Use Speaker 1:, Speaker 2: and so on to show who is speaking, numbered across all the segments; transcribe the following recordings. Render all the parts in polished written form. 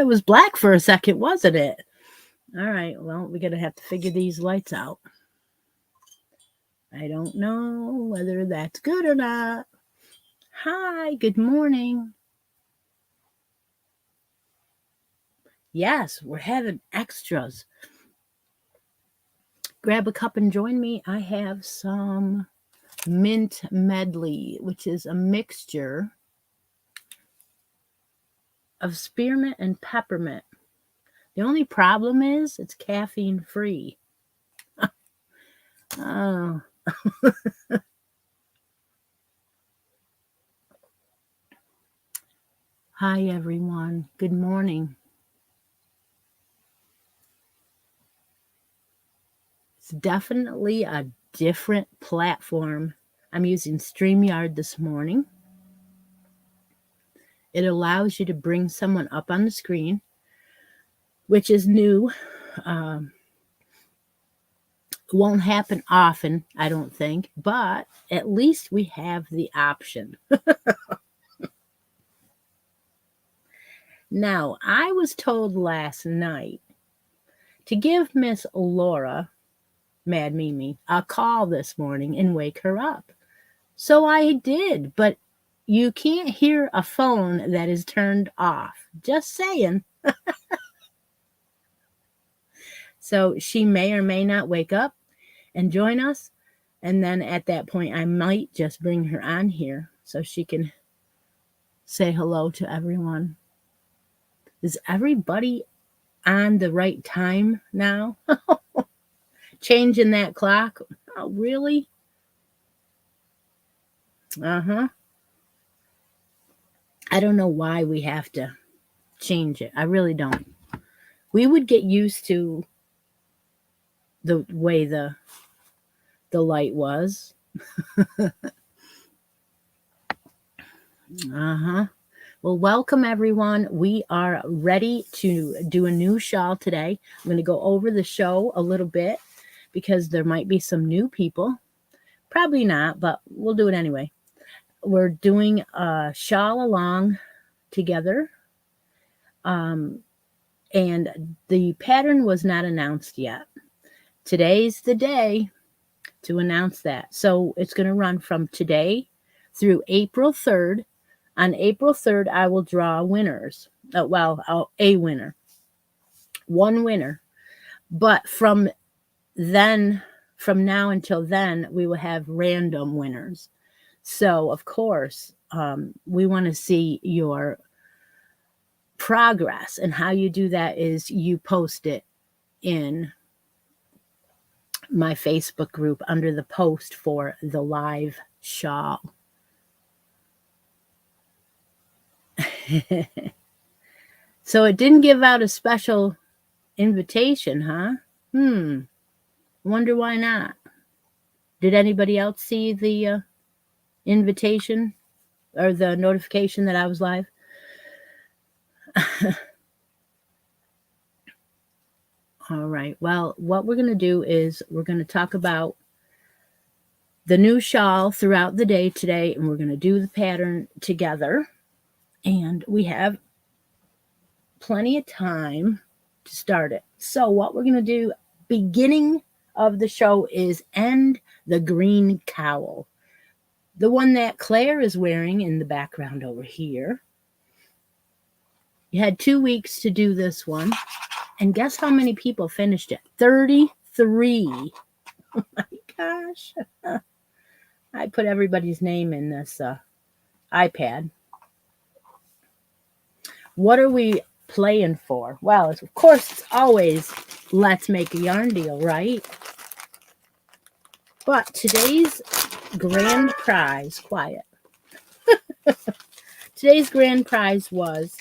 Speaker 1: it was black for a second, wasn't it? All right, well, we're going to have to figure these lights out. I don't know whether that's good or not. Hi, good morning. Yes, we're having extras. Grab a cup and join me. I have some mint medley, which is a mixture of spearmint and peppermint. The only problem is it's caffeine free. Oh. Hi, everyone. Good morning. It's definitely a different platform. I'm using StreamYard this morning. It allows you to bring someone up on the screen, which is new. Won't happen often, I don't think, but at least we have the option. Now, I was told last night to give Miss Laura, Mad Mimi, a call this morning and wake her up. So I did, but you can't hear a phone that is turned off. Just saying. So she may or may not wake up and join us. And then at that point, I might just bring her on here so she can say hello to everyone. Is everybody on the right time now? Changing that clock? Oh, really? Uh-huh. I don't know why we have to change it. I really don't. We would get used to the way the light was. Uh-huh. Well, welcome everyone. We are ready to do a new shawl today. I'm going to go over the show a little bit because there might be some new people. Probably not, but we'll do it anyway. We're doing a shawl along together. And the pattern was not announced yet. Today's the day to announce that. So it's going to run from today through April 3rd. On April 3rd, I will draw winners. A winner. One winner. But from now until then, we will have random winners. So, of course, we want to see your progress. And how you do that is you post it in my Facebook group under the post for the live shawl. So it didn't give out a special invitation, huh? Wonder why not. Did anybody else see the invitation or the notification that I was live? All right. Well, what we're going to do is we're going to talk about the new shawl throughout the day today, and we're going to do the pattern together. And we have plenty of time to start it. So what we're going to do, beginning of the show, is end the green cowl. The one that Claire is wearing in the background over here. You had 2 weeks to do this one. And guess how many people finished it? 33. Oh my gosh. I put everybody's name in this iPad. What are we playing for? Well, of course, it's always let's make a yarn deal, right? But today's grand prize, quiet. Today's grand prize was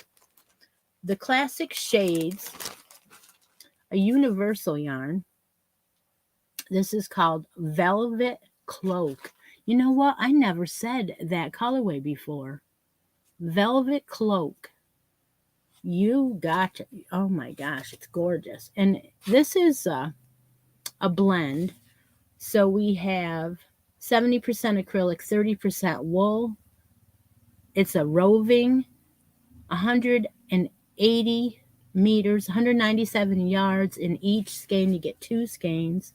Speaker 1: the Classic Shades, a universal yarn. This is called Velvet Cloak. You know what? I never said that colorway before. Velvet Cloak. You gotcha. Oh my gosh, it's gorgeous. And this is a blend. So we have 70% acrylic, 30% wool. It's a roving, 180 meters, 197 yards in each skein. You get 2 skeins.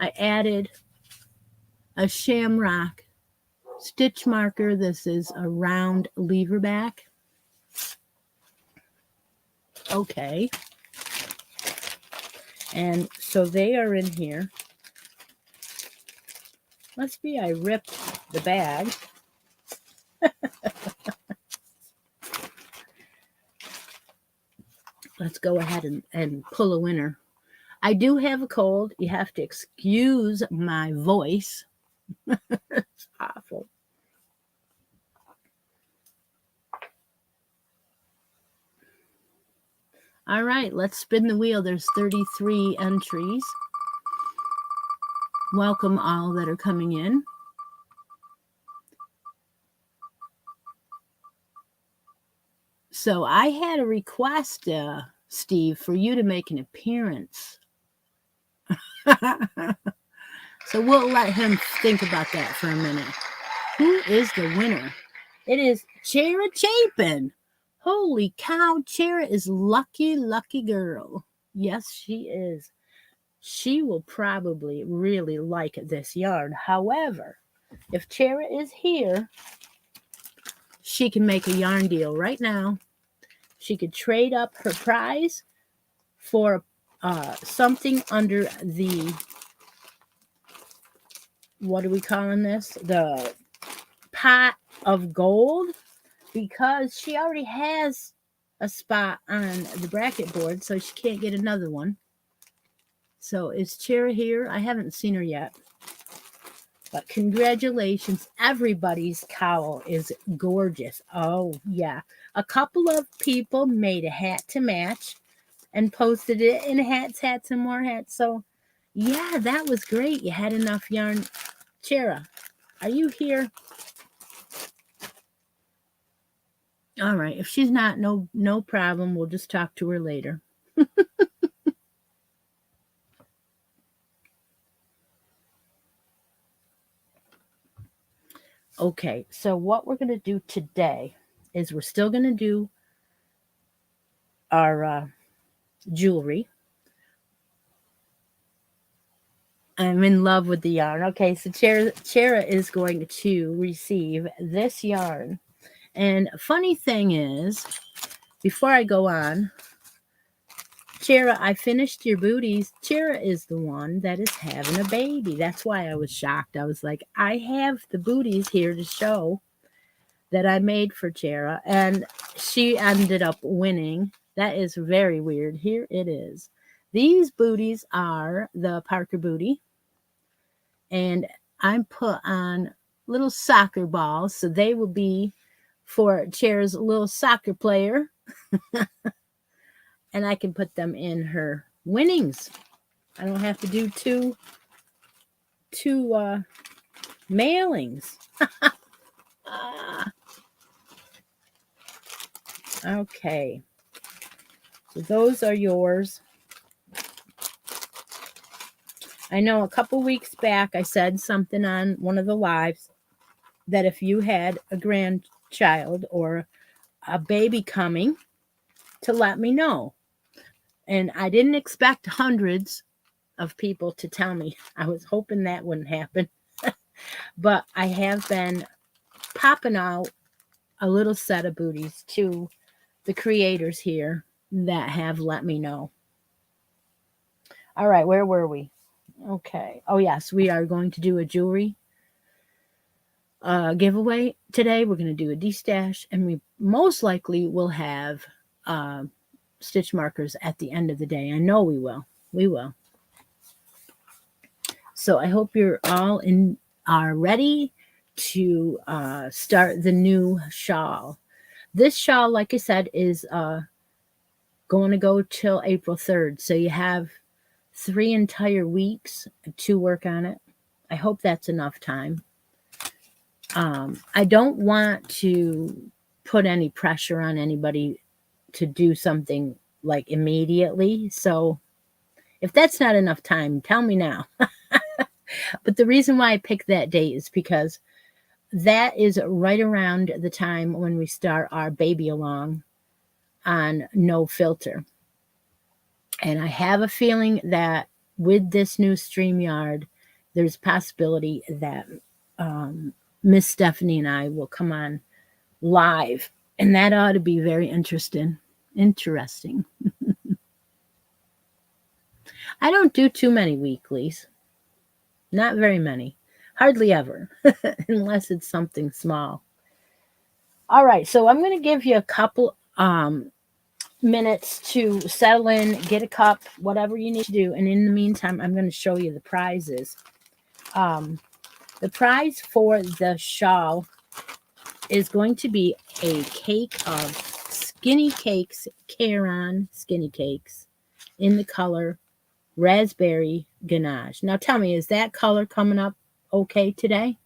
Speaker 1: I added a shamrock stitch marker. This is a round lever back. Okay. And so they are in here. Must be I ripped the bag. Let's go ahead and pull a winner. I do have a cold. You have to excuse my voice. It's awful. All right, let's spin the wheel. There's 33 entries. Welcome all that are coming in. So I had a request, Steve, for you to make an appearance. So we'll let him think about that for a minute. Who is the winner? It is Chera Chapin. Holy cow, Chera is lucky, lucky girl. Yes, she is. She will probably really like this yarn. However, if Chera is here, she can make a yarn deal right now. She could trade up her prize for something under the, what are we calling this? The pot of gold, because she already has a spot on the bracket board, so she can't get another one. So is Chera here? I haven't seen her yet. But congratulations. Everybody's cowl is gorgeous. Oh, yeah. A couple of people made a hat to match and posted it in hats, and more hats. So, yeah, that was great. You had enough yarn. Chera, are you here? All right. If she's not, no problem. We'll just talk to her later. Okay, so what we're going to do today is we're still going to do our jewelry. I'm in love with the yarn. Okay, so Chera is going to receive this yarn. And funny thing is, before I go on, Chera, I finished your booties. Chera is the one that is having a baby. That's why I was shocked. I was like, I have the booties here to show that I made for Chera, and she ended up winning. That is very weird. Here it is. These booties are the Parker booty, and I'm put on little soccer balls, so they will be for Chera's little soccer player. And I can put them in her winnings. I don't have to do two mailings. Okay. So those are yours. I know a couple weeks back I said something on one of the lives that if you had a grandchild or a baby coming, to let me know. And I didn't expect hundreds of people to tell me. I was hoping that wouldn't happen. But I have been popping out a little set of booties to the creators here that have let me know. All right, where were we? Okay. Oh, yes, we are going to do a jewelry giveaway today. We're going to do a destash, and we most likely will have stitch markers at the end of the day. I know we will. We will. So I hope you're all are ready to start the new shawl. This shawl, like I said, is going to go till April 3rd. So you have 3 entire weeks to work on it. I hope that's enough time. I don't want to put any pressure on anybody to do something like immediately. So if that's not enough time, tell me now. But the reason why I picked that date is because that is right around the time when we start our baby along on No Filter. And I have a feeling that with this new StreamYard, there's a possibility that Miss Stephanie and I will come on live. And that ought to be very interesting. I don't do too many weeklies. Not very many. Hardly ever. Unless it's something small. All right. So I'm going to give you a couple minutes to settle in, get a cup, whatever you need to do. And in the meantime, I'm going to show you the prizes. The prize for the shawl is going to be a cake of Skinny Cakes, Caron Skinny Cakes in the color Raspberry Ganache. Now tell me, is that color coming up okay today?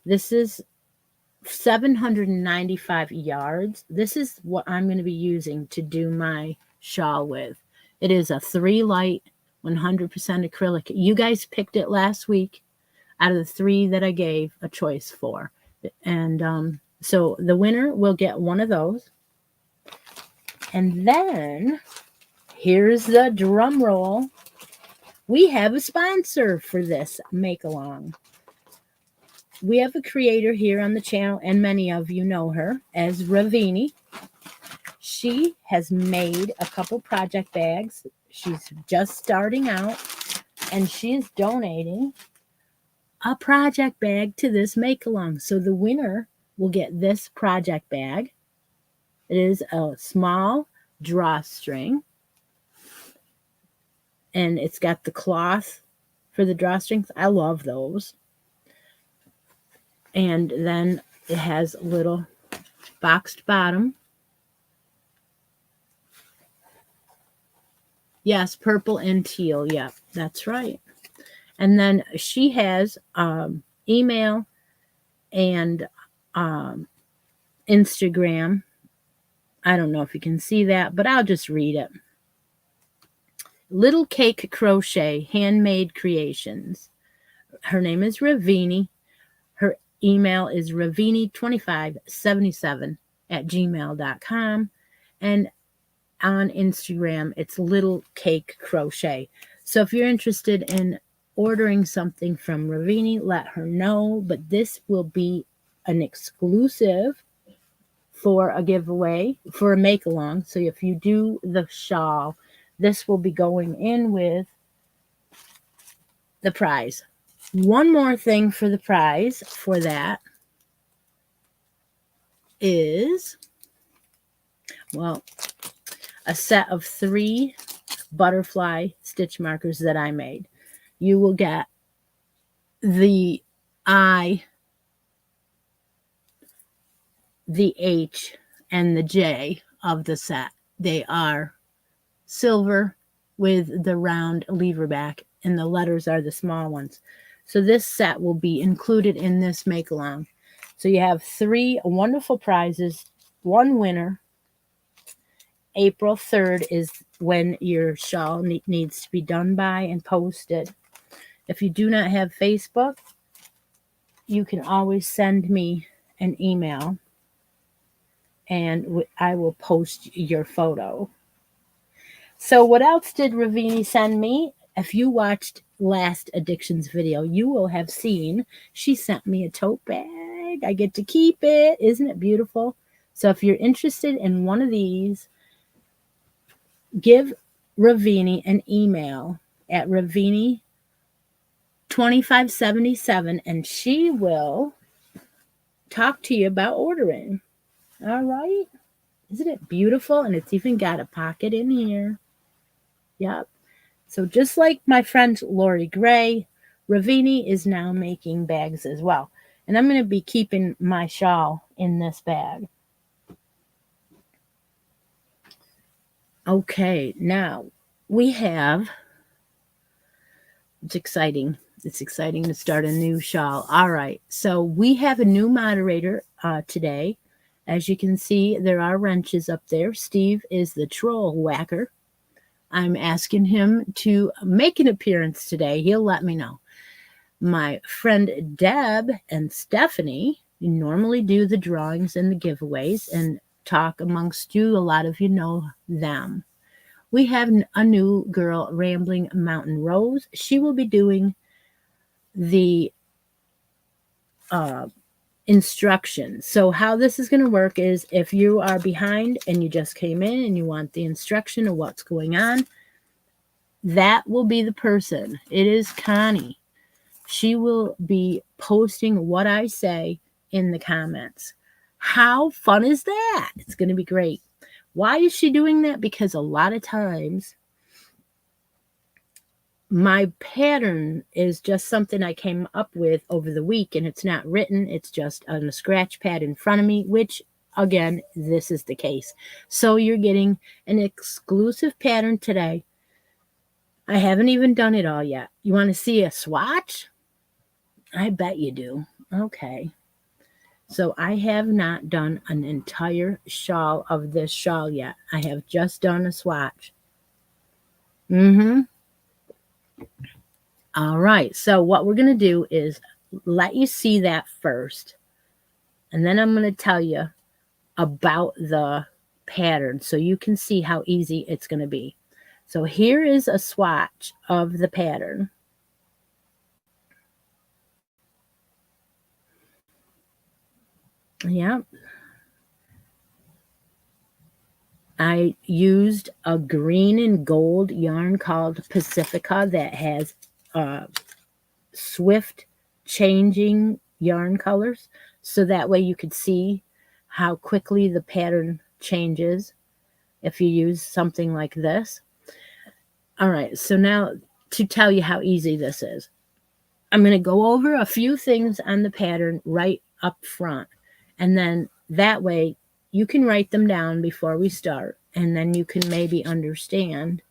Speaker 1: This is 795 yards. This is what I'm going to be using to do my shawl with. It is a 3 light 100% acrylic. You guys picked it last week out of the 3 that I gave a choice for. And so the winner will get one of those. And then here's the drum roll. We have a sponsor for this make-along. We have a creator here on the channel, and many of you know her as Ravini. She has made a couple project bags. She's just starting out, and she is donating a project bag to this make-along. So the winner will get this project bag. It is a small drawstring, and it's got the cloth for the drawstrings. I love those. And then it has a little boxed bottom. Yes, purple and teal. Yeah, that's right. And then she has email and Instagram. I don't know if you can see that, but I'll just read it. Little Cake Crochet, Handmade Creations. Her name is Ravini. Her email is ravini2577@gmail.com. And on Instagram, it's Little Cake Crochet. So if you're interested in ordering something from Ravini, let her know. But this will be an exclusive for a giveaway, for a make-along. So if you do the shawl, this will be going in with the prize. One more thing for the prize for that is, well, a set of 3 butterfly stitch markers that I made. You will get the I, the H, and the J of the set. They are silver with the round lever back, and the letters are the small ones. So this set will be included in this make-along. So you have 3 wonderful prizes, 1 winner. April 3rd is when your shawl needs to be done by and posted. If you do not have Facebook, you can always send me an email, and I will post your photo. So what else did Ravini send me? If you watched last Addictions video, you will have seen she sent me a tote bag. I get to keep it. Isn't it beautiful? So if you're interested in one of these, give Ravini an email at Ravini2577, and she will talk to you about ordering. All right. Isn't it beautiful? And it's even got a pocket in here. Yep. So just like my friend Lori Gray, Ravini is now making bags as well. And I'm going to be keeping my shawl in this bag. Okay, now we have, it's exciting. It's exciting to start a new shawl. All right, so we have a new moderator today. As you can see, there are wrenches up there. Steve is the troll whacker. I'm asking him to make an appearance today. He'll let me know. My friend Deb and Stephanie You normally do the drawings and the giveaways and talk amongst you. A lot of you know them. We have a new girl, Rambling Mountain Rose. She will be doing the instructions. So how this is going to work is if you are behind and you just came in and you want the instruction of what's going on, that will be the person. It is Connie. She will be posting what I say in the comments. How fun is that? It's going to be great. Why is she doing that? Because a lot of times my pattern is just something I came up with over the week, and it's not written. It's just on a scratch pad in front of me, which, again, this is the case. So you're getting an exclusive pattern today. I haven't even done it all yet. You want to see a swatch? I bet you do. Okay. So I have not done an entire shawl of this shawl yet. I have just done a swatch. All right, so what we're going to do is let you see that first, and then I'm going to tell you about the pattern so you can see how easy it's going to be. So here is a swatch of the pattern. Yep. I used a green and gold yarn called Pacifica that has swift changing yarn colors, so that way you could see how quickly the pattern changes if you use something like this. All right, so now to tell you how easy this is, I'm going to go over a few things on the pattern right up front, and then that way you can write them down before we start, and then you can maybe understand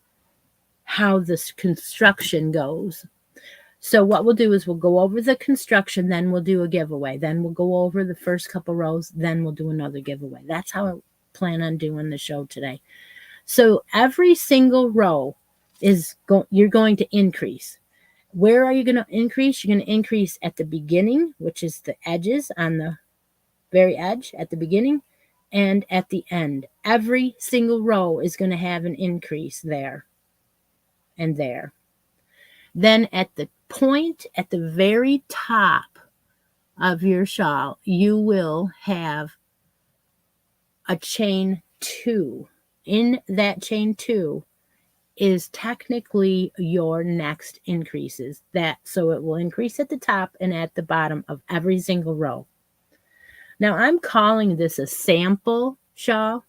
Speaker 1: how this construction goes. So what we'll do is we'll go over the construction, then we'll do a giveaway. Then we'll go over the first couple rows, then we'll do another giveaway. That's how I plan on doing the show today. So every single row is you're going to increase. Where are you going to increase? You're going to increase at the beginning, which is the edges on the very edge at the beginning, and at the end. Every single row is going to have an increase there and there. Then at the point at the very top of your shawl, you will have a chain 2. In that chain 2 is technically your next increases. So it will increase at the top and at the bottom of every single row. Now I'm calling this a sampler shawl.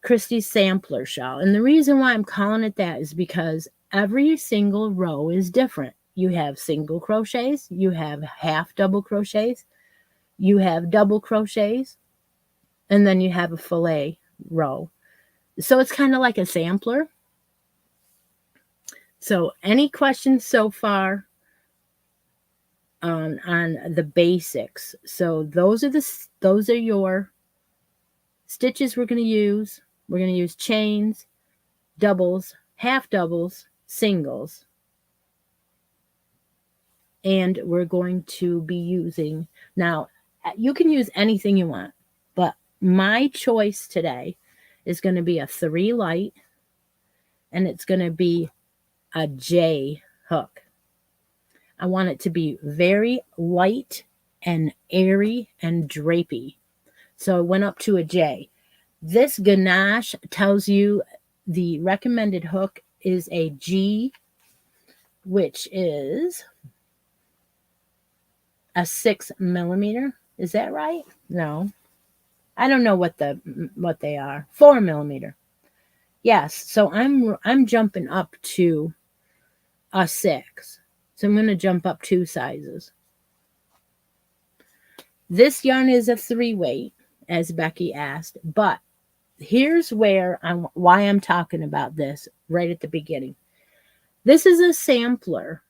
Speaker 1: Christi's sampler shawl. And the reason why I'm calling it that is because every single row is different. You have single crochets, you have half double crochets, you have double crochets, and then you have a fillet row. So it's kind of like a sampler. So any questions so far on the basics? So those are your stitches we're going to use. We're going to use chains, doubles, half doubles, singles. And we're going to be using, now you can use anything you want, but my choice today is going to be a 3 light, and it's going to be a J hook. I want it to be very light and airy and drapey. So I went up to a J. This ganache tells you the recommended hook is a G, which is a 6 millimeter. Is that right? No. I don't know what they are. 4 millimeter. Yes. So I'm jumping up to a 6. So I'm going to jump up 2 sizes. This yarn is a 3 weight, as Becky asked, but here's why I'm talking about this right at the beginning. This is a sampler,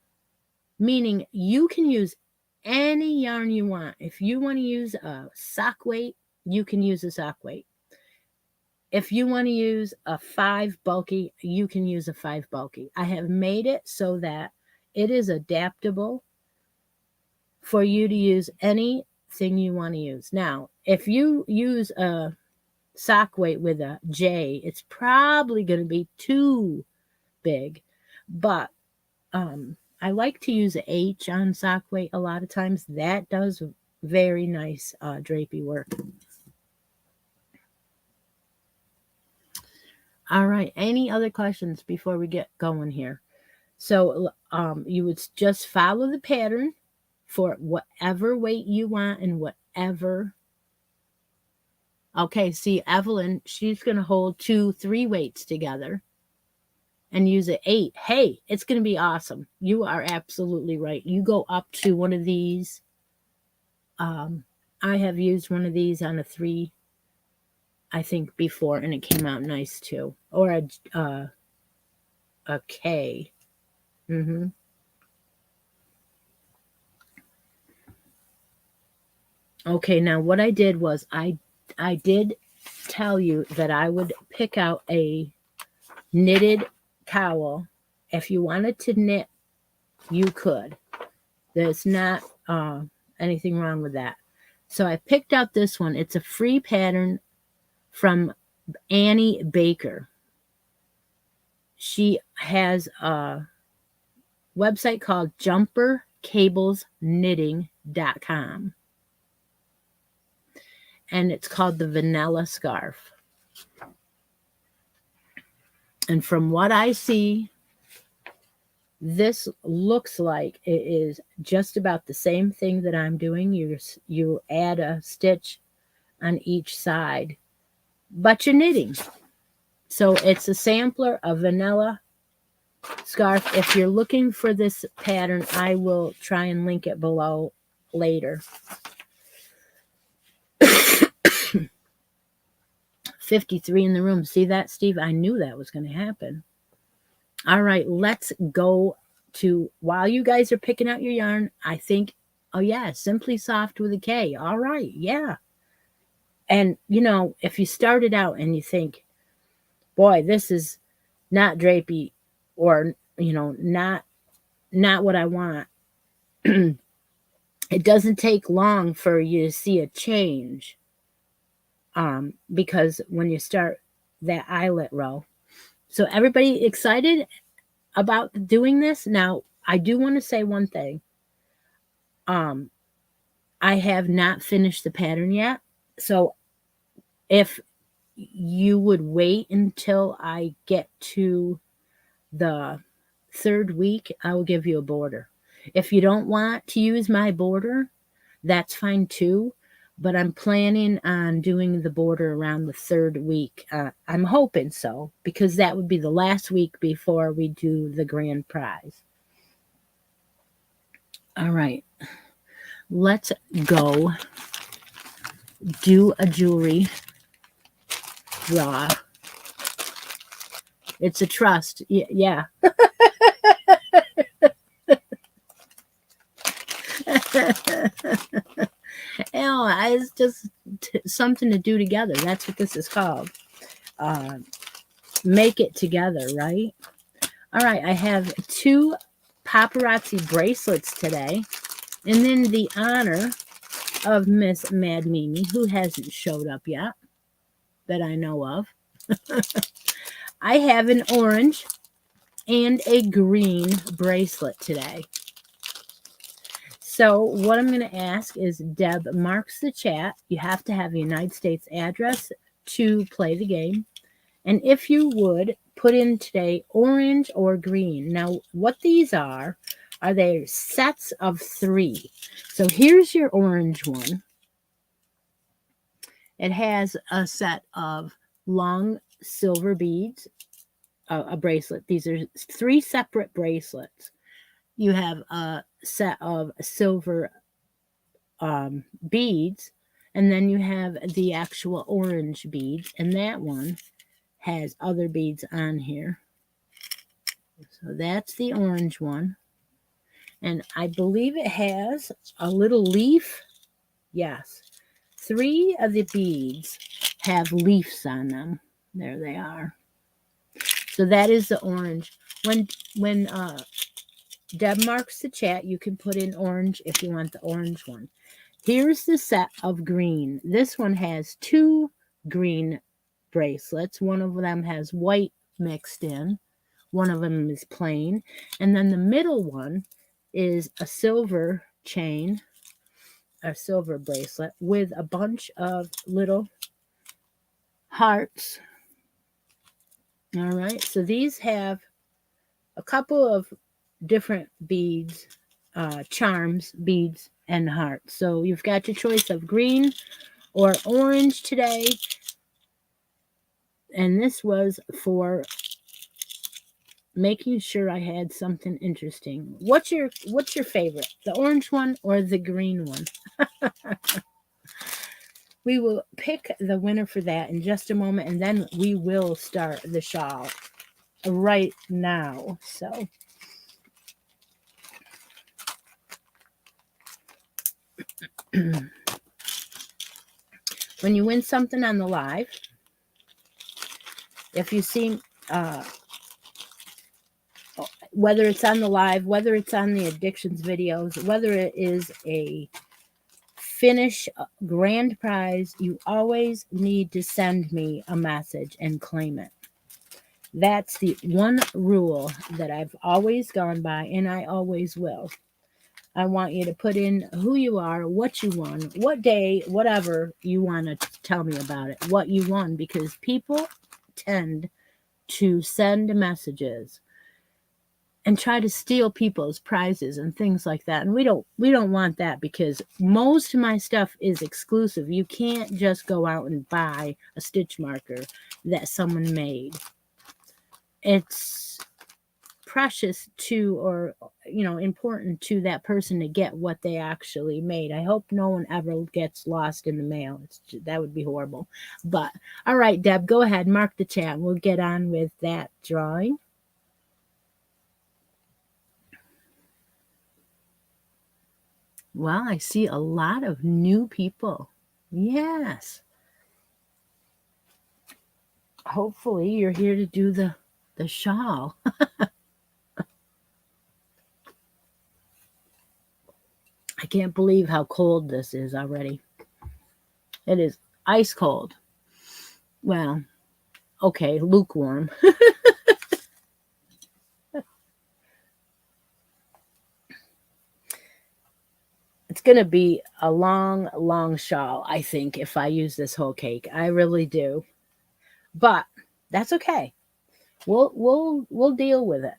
Speaker 1: meaning you can use any yarn you want. If you want to use a sock weight, you can use a sock weight. If you want to use a 5 bulky, you can use a 5 bulky. I have made it so that it is adaptable for you to use anything you want to use. Now, if you use a sock weight with a J, it's probably going to be too big. But I like to use a H on sock weight a lot of times. That does very nice drapey work. All right. Any other questions before we get going here? So you would just follow the pattern for whatever weight you want and whatever. Okay, see, Evelyn, she's going to hold 2, 3 weights together and use an 8. Hey, it's going to be awesome. You are absolutely right. You go up to one of these. I have used one of these on a 3, I think, before, and it came out nice too. Or a K. Mm-hmm. Okay, now what I did was I did tell you that I would pick out a knitted cowl. If you wanted to knit, you could. There's not anything wrong with that. So I picked out this one. It's a free pattern from Annie Baker. She has a website called jumpercablesknitting.com. And it's called the Vanilla Scarf. And from what I see, this looks like it is just about the same thing that I'm doing. You add a stitch on each side, but you're knitting. So it's a sampler of Vanilla Scarf. If you're looking for this pattern, I will try and link it below later. 53 in the room. See that, Steve? I knew that was going to happen. All right, let's go to, while you guys are picking out your yarn, I think, oh yeah, Simply Soft with a K. All right, yeah. And, you know, if you started out and you think, boy, this is not drapey, or, you know, not what I want, it doesn't take long for you to see a change. Because when you start that eyelet row. So everybody excited about doing this? Now, I do want to say one thing. I have not finished the pattern yet. So if you would wait until I get to the 3rd week, I will give you a border. If you don't want to use my border, that's fine too. But I'm planning on doing the border around the 3rd week. I'm hoping so, because that would be the last week before we do the grand prize. All right. Let's go do a jewelry draw. It's a trust. Yeah. It's just something to do together. That's what this is called. Make it together, right? All right, I have 2 paparazzi bracelets today. And then the honor of Miss Mad Mimi, who hasn't showed up yet, that I know of. I have an orange and a green bracelet today. So what I'm going to ask is, Deb marks the chat. You have to have a United States address to play the game. And if you would, put in today orange or green. Now, what these are they sets of 3. So here's your orange one. It has a set of long silver beads, a bracelet. These are 3 separate bracelets. You have a set of silver beads, and then you have the actual orange beads, and that one has other beads on here. So that's the orange one. And I believe it has a little leaf. Yes. 3 of the beads have leaves on them. There they are. So that is the orange. When Deb marks the chat. You can put in orange if you want the orange one. Here's the set of green. This one has 2 green bracelets. One of them has white mixed in. One of them is plain. And then the middle one is a silver chain, a silver bracelet with a bunch of little hearts. All right. So these have a couple of different beads, charms, beads, and hearts. So you've got your choice of green or orange today. And this was for making sure I had something interesting. What's your favorite? The orange one or the green one? We will pick the winner for that in just a moment, and then we will start the shawl right now. So when you win something on the live, if you see whether it's on the live, whether it's on the addictions videos, whether it is a finish grand prize, you always need to send me a message and claim it. That's the one rule that I've always gone by, and I always will. I want you to put in who you are, what you won, what day, whatever you want to tell me about it, what you won, because people tend to send messages and try to steal people's prizes and things like that. And we don't want that, because most of my stuff is exclusive. You can't just go out and buy a stitch marker that someone made. It's precious to, or important to that person to get what they actually made. I hope no one ever gets lost in the mail. That would be horrible. But all right, Deb, go ahead, mark the chat. We'll get on with that drawing. Well, I see a lot of new people. Yes. Hopefully you're here to do the shawl. I can't believe how cold this is already. It is ice cold. Well, okay, lukewarm. It's going to be a long, long shawl, I think, if I use this whole cake. I really do. But that's okay. We'll deal with it.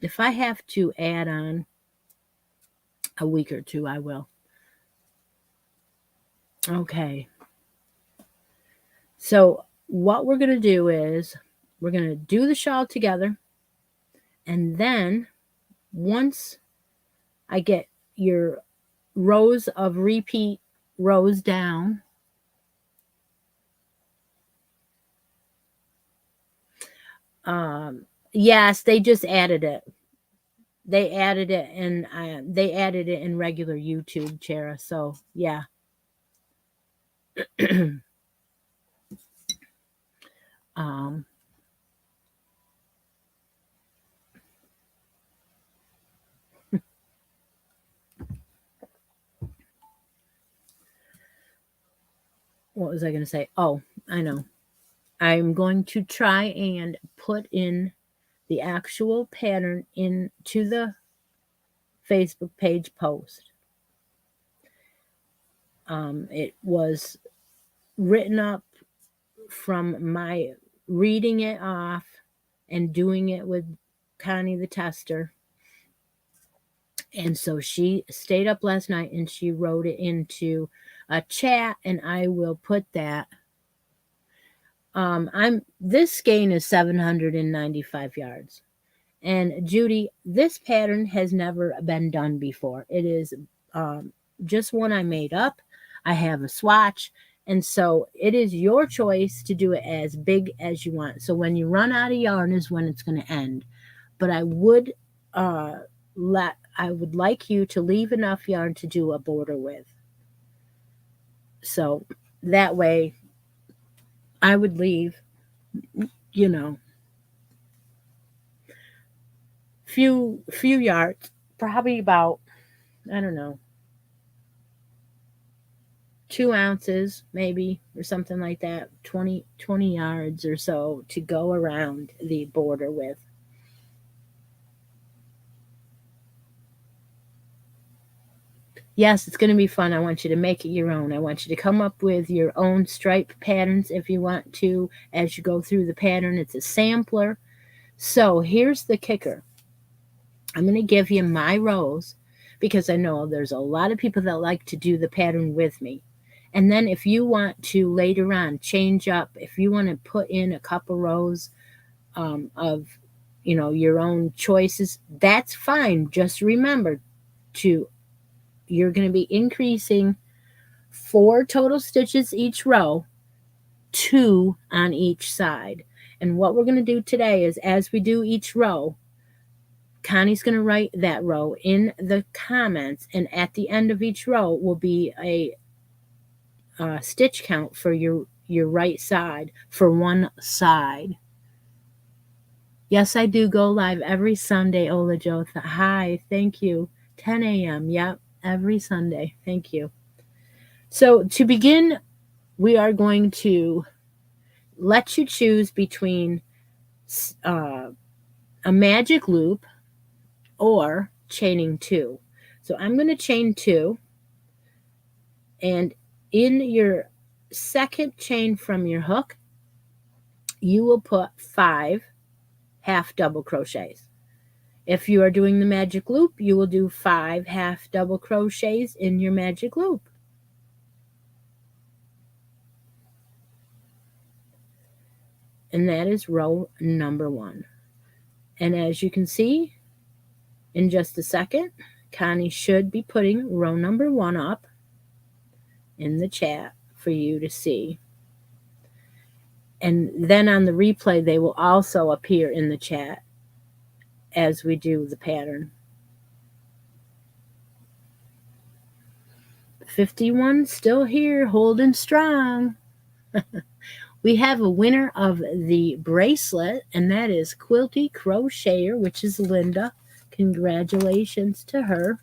Speaker 1: If I have to add on a week or two, I will. Okay. So what we're going to do is we're going to do the shawl together. And then once I get your rows of repeat rows down, yes, they just added it. They added it, and they added it in regular YouTube, Chera. So yeah. What was I going to say? Oh, I know. I'm going to try and put in the actual pattern into the Facebook page post. It was written up from my reading it off and doing it with Connie the tester. And so she stayed up last night and she wrote it into a chat, and I will put that. This skein is 795 yards. And Judy, this pattern has never been done before. It is just one I made up. I have a swatch. And so it is your choice to do it as big as you want. So when you run out of yarn is when it's going to end. But I would like you to leave enough yarn to do a border with. So that way I would leave, few yards, probably about, I don't know, 2 ounces maybe, or something like that, 20 yards or so to go around the border with. Yes, it's going to be fun. I want you to make it your own. I want you to come up with your own stripe patterns if you want to as you go through the pattern. It's a sampler. So here's the kicker. I'm going to give you my rows because I know there's a lot of people that like to do the pattern with me. And then if you want to later on change up, if you want to put in a couple rows of, your own choices, that's fine. Just remember you're going to be increasing 4 total stitches each row, 2 on each side. And what we're going to do today is, as we do each row, Connie's going to write that row in the comments, and at the end of each row will be a stitch count for your right side for one side. Yes, I do go live every Sunday, Ola Jotha. Hi, thank you. 10 a.m. Yep, every Sunday. Thank you. So to begin, we are going to let you choose between a magic loop or chaining 2. So I'm going to chain 2, and in your second chain from your hook, you will put 5 half double crochets. If you are doing the magic loop, you will do 5 half double crochets in your magic loop. And that is row number 1. And as you can see, in just a second, Connie should be putting row number 1 up in the chat for you to see. And then on the replay, they will also appear in the chat as we do the pattern. 51 still here, holding strong. We have a winner of the bracelet, and that is Quilty Crocheter, which is Linda. Congratulations to her.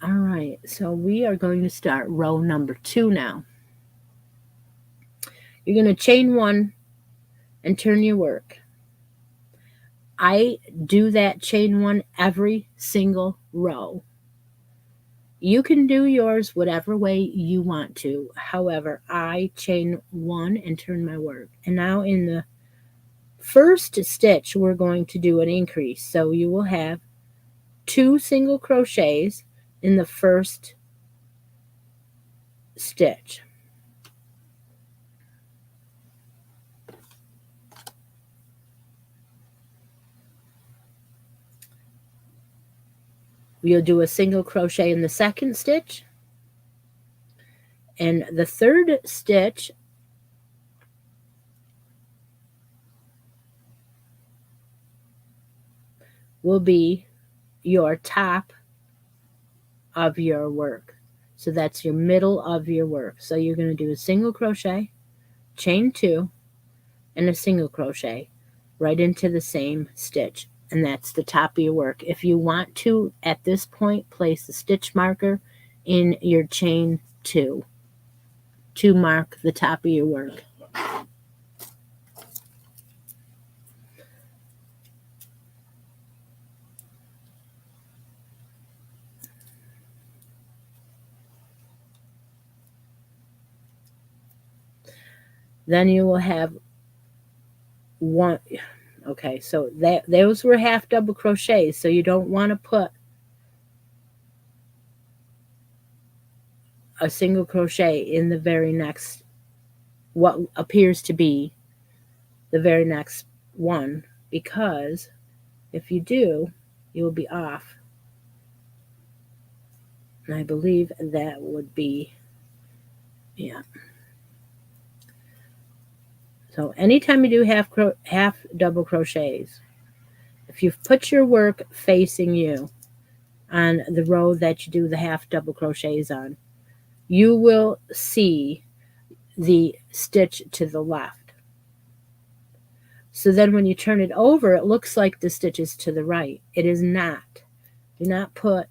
Speaker 1: All right, so we are going to start row number 2 now. You're going to chain 1 and turn your work. I do that chain 1 every single row. You can do yours whatever way you want to. However, I chain 1 and turn my work. And now in the first stitch, we're going to do an increase. So you will have 2 single crochets in the first stitch. You'll do a single crochet in the second stitch, and the third stitch will be your top of your work. So that's your middle of your work. So you're going to do a single crochet, chain 2, and a single crochet right into the same stitch. And that's the top of your work. If you want to, at this point, place a stitch marker in your chain 2 to mark the top of your work. Then you will have 1. Okay, so those were half double crochets, so you don't want to put a single crochet in the very next, what appears to be the very next one, because if you do, you will be off. And I believe that would be, yeah. So anytime you do half double crochets, if you've put your work facing you, on the row that you do the half double crochets on, you will see the stitch to the left. So then when you turn it over, it looks like the stitch is to the right. It is not. Do not put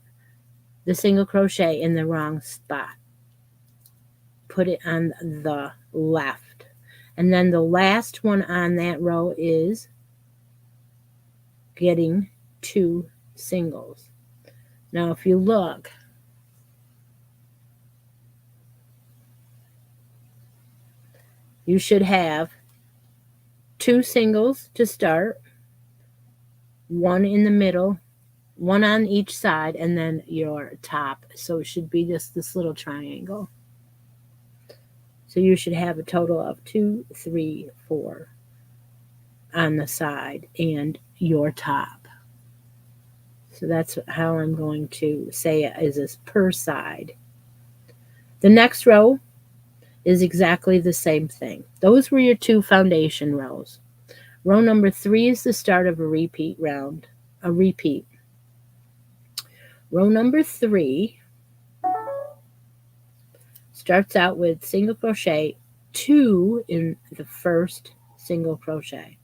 Speaker 1: the single crochet in the wrong spot. Put it on the left. And then the last one on that row is getting 2 singles. Now if you look, you should have 2 singles to start, 1 in the middle, 1 on each side, and then your top. So it should be just this little triangle. So you should have a total of 2, 3, 4 on the side and your top. So that's how I'm going to say it, is this per side. The next row is exactly the same thing. Those were your 2 foundation rows. Row number 3 is the start of a repeat round, a repeat. Row number 3 starts out with single crochet, 2 in the first single crochet.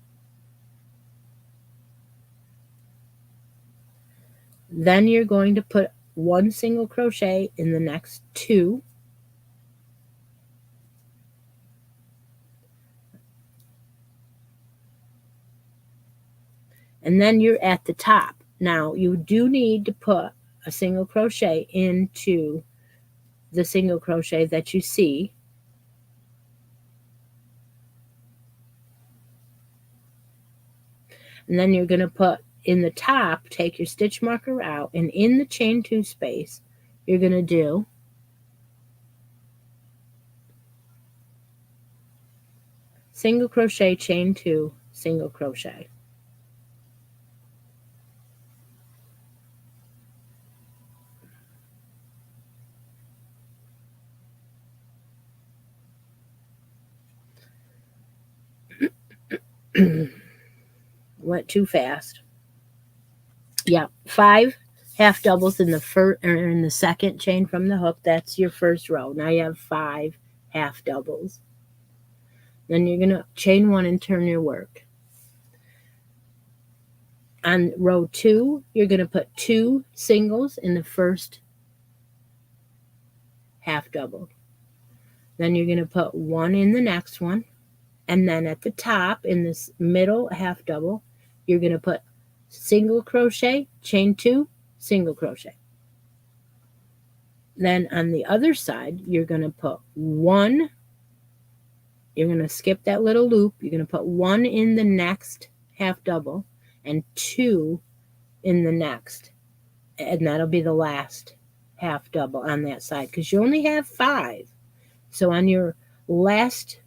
Speaker 1: Then you're going to put 1 single crochet in the next 2. And then you're at the top. Now you do need to put a single crochet into the single crochet that you see. And then you're going to put in the top, take your stitch marker out, and in the chain 2 space, you're going to do single crochet, chain 2, single crochet. Went too fast. Yeah, 5 half doubles in the first or in the second chain from the hook. That's your first row. Now you have 5 half doubles. Then you're going to chain 1 and turn your work. On row 2, you're going to put 2 singles in the first half double. Then you're going to put 1 in the next one. And then at the top in this middle half double, you're going to put single crochet, chain 2, single crochet. Then on the other side, you're going to put 1. You're going to skip that little loop. You're going to put 1 in the next half double and 2 in the next. And that'll be the last half double on that side because you only have 5. So on your last,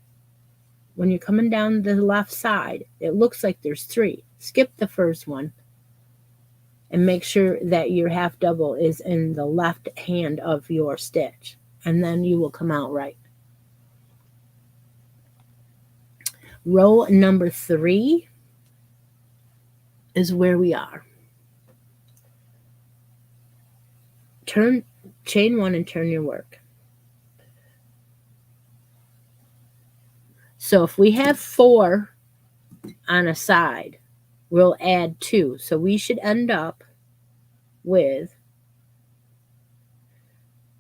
Speaker 1: when you're coming down the left side, it looks like there's 3. Skip the first one and make sure that your half double is in the left hand of your stitch, and then you will come out right. Row number 3 is where we are. Chain 1 and turn your work. So if we have 4 on a side, we'll add 2. So we should end up with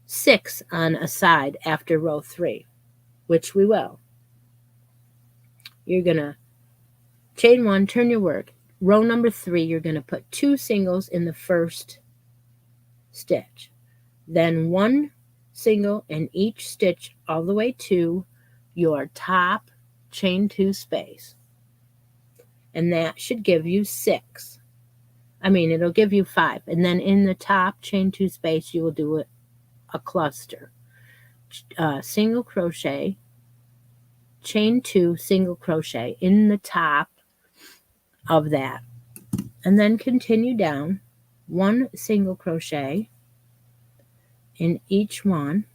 Speaker 1: 6 on a side after row 3, which we will. You're going to chain 1, turn your work. Row number 3, you're going to put 2 singles in the first stitch. Then 1 single in each stitch all the way to your top chain 2 space. And that should give you 6. It'll give you 5. And then in the top chain 2 space, you will do a cluster. Single crochet, chain 2, single crochet in the top of that. And then continue down, 1 single crochet in each one.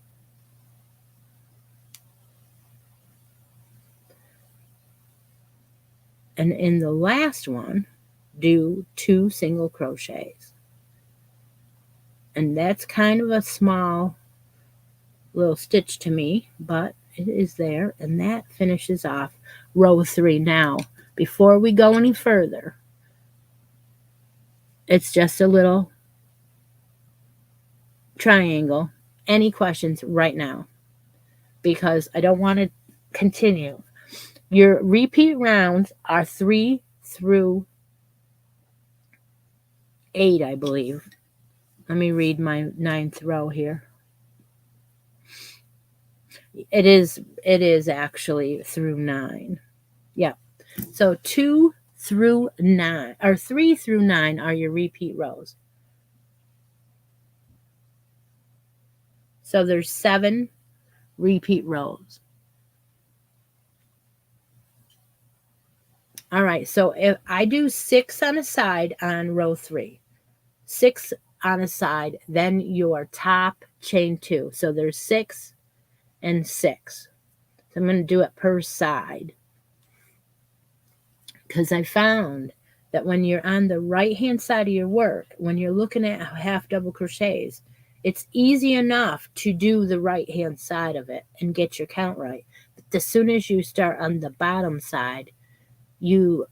Speaker 1: And in the last one, do 2 single crochets. And that's kind of a small little stitch to me, but it is there. And that finishes off row 3. Now, before we go any further, it's just a little triangle. Any questions right now? Because I don't want to continue. Your repeat rounds are 3 through 8, I believe. Let me read my 9th row here. It is actually through 9. Yeah. So 2 through 9, or 3 through 9 are your repeat rows. So there's 7 repeat rows. All right, so if I do 6 on a side on row 3, 6 on a side, then your top chain 2. So there's 6 and 6. So I'm going to do it per side, because I found that when you're on the right hand side of your work, when you're looking at half double crochets, it's easy enough to do the right hand side of it and get your count right. But as soon as you start on the bottom side, you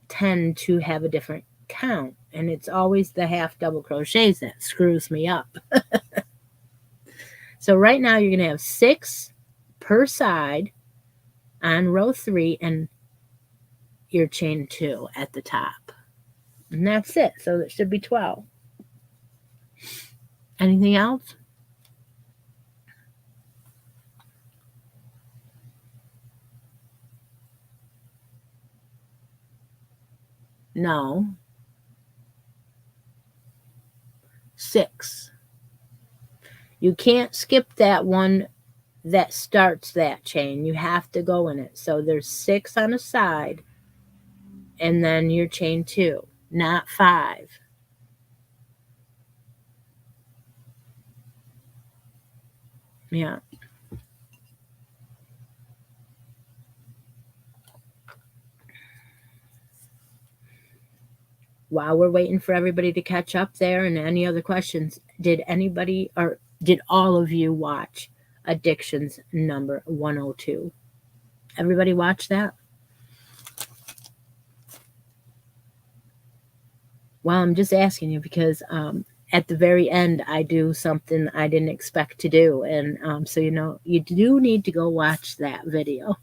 Speaker 1: tend to have a different count, and it's always the half double crochets that screws me up. So right now you're going to have 6 per side on row 3 and your chain 2 at the top. And that's it. So it should be 12. Anything else? No. 6. You can't skip that one that starts that chain. You have to go in it. So there's 6 on a side and then your chain 2, not 5. Yeah. While we're waiting for everybody to catch up there and any other questions, did anybody or did all of you watch Addictions number 102? Everybody watch that? Well, I'm just asking you because at the very end, I do something I didn't expect to do. And so, you do need to go watch that video.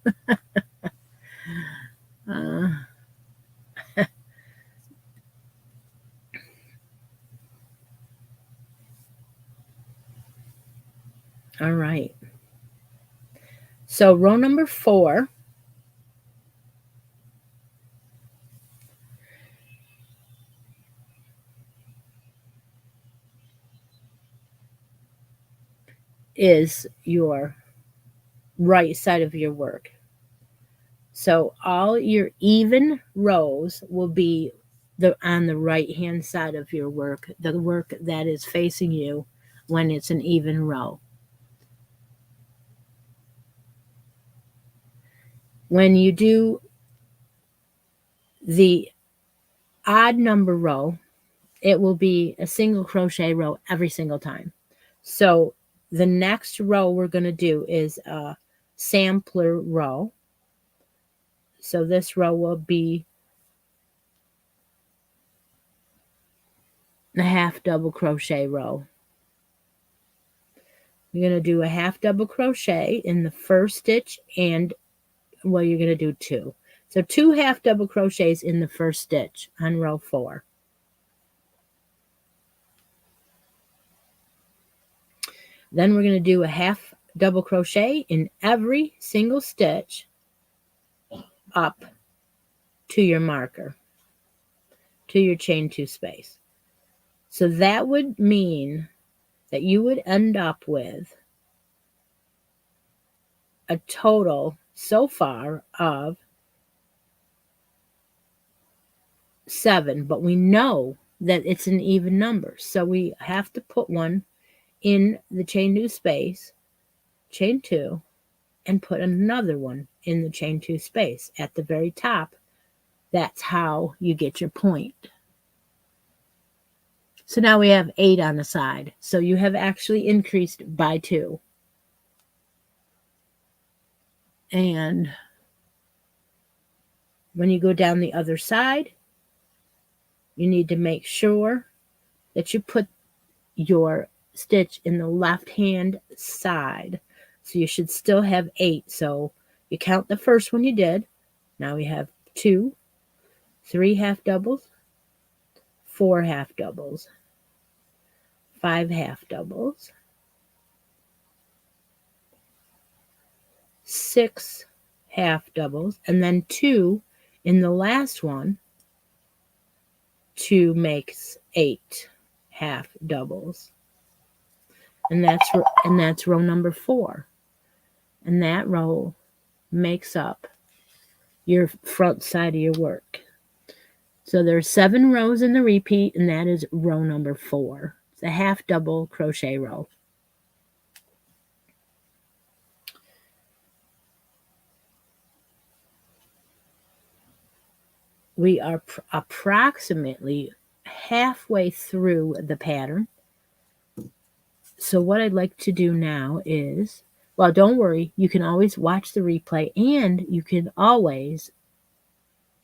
Speaker 1: All right. So row number 4. Is your right side of your work. So all your even rows will be on the right hand side of your work, the work that is facing you when it's an even row. When you do the odd number row, it will be a single crochet row every single time. So the next row we're going to do is a sampler row. So this row will be a half double crochet row. You're going to do a half double crochet in the first stitch, and well, you're going to do 2. So 2 half double crochets in the first stitch on row 4. Then we're going to do a half double crochet in every single stitch up to your marker, to your chain 2 space. So that would mean that you would end up with a total so far of 7, but we know that it's an even number. So we have to put one in the chain 2 space, chain 2, and put another one in the chain 2 space at the very top. That's how you get your point. So now we have 8 on the side. So you have actually increased by 2. And when you go down the other side, you need to make sure that you put your stitch in the left hand side. So you should still have 8. So you count the first one you did. Now we have 2, 3 half doubles, 4 half doubles, 5 half doubles, 6 half doubles, and then 2 in the last one. 2 makes 8 half doubles. And that's row number 4. And that row makes up your front side of your work. So there's 7 rows in the repeat, and that is row number 4. It's a half double crochet row. We are approximately halfway through the pattern. So what I'd like to do now is, well, don't worry, you can always watch the replay, and you can always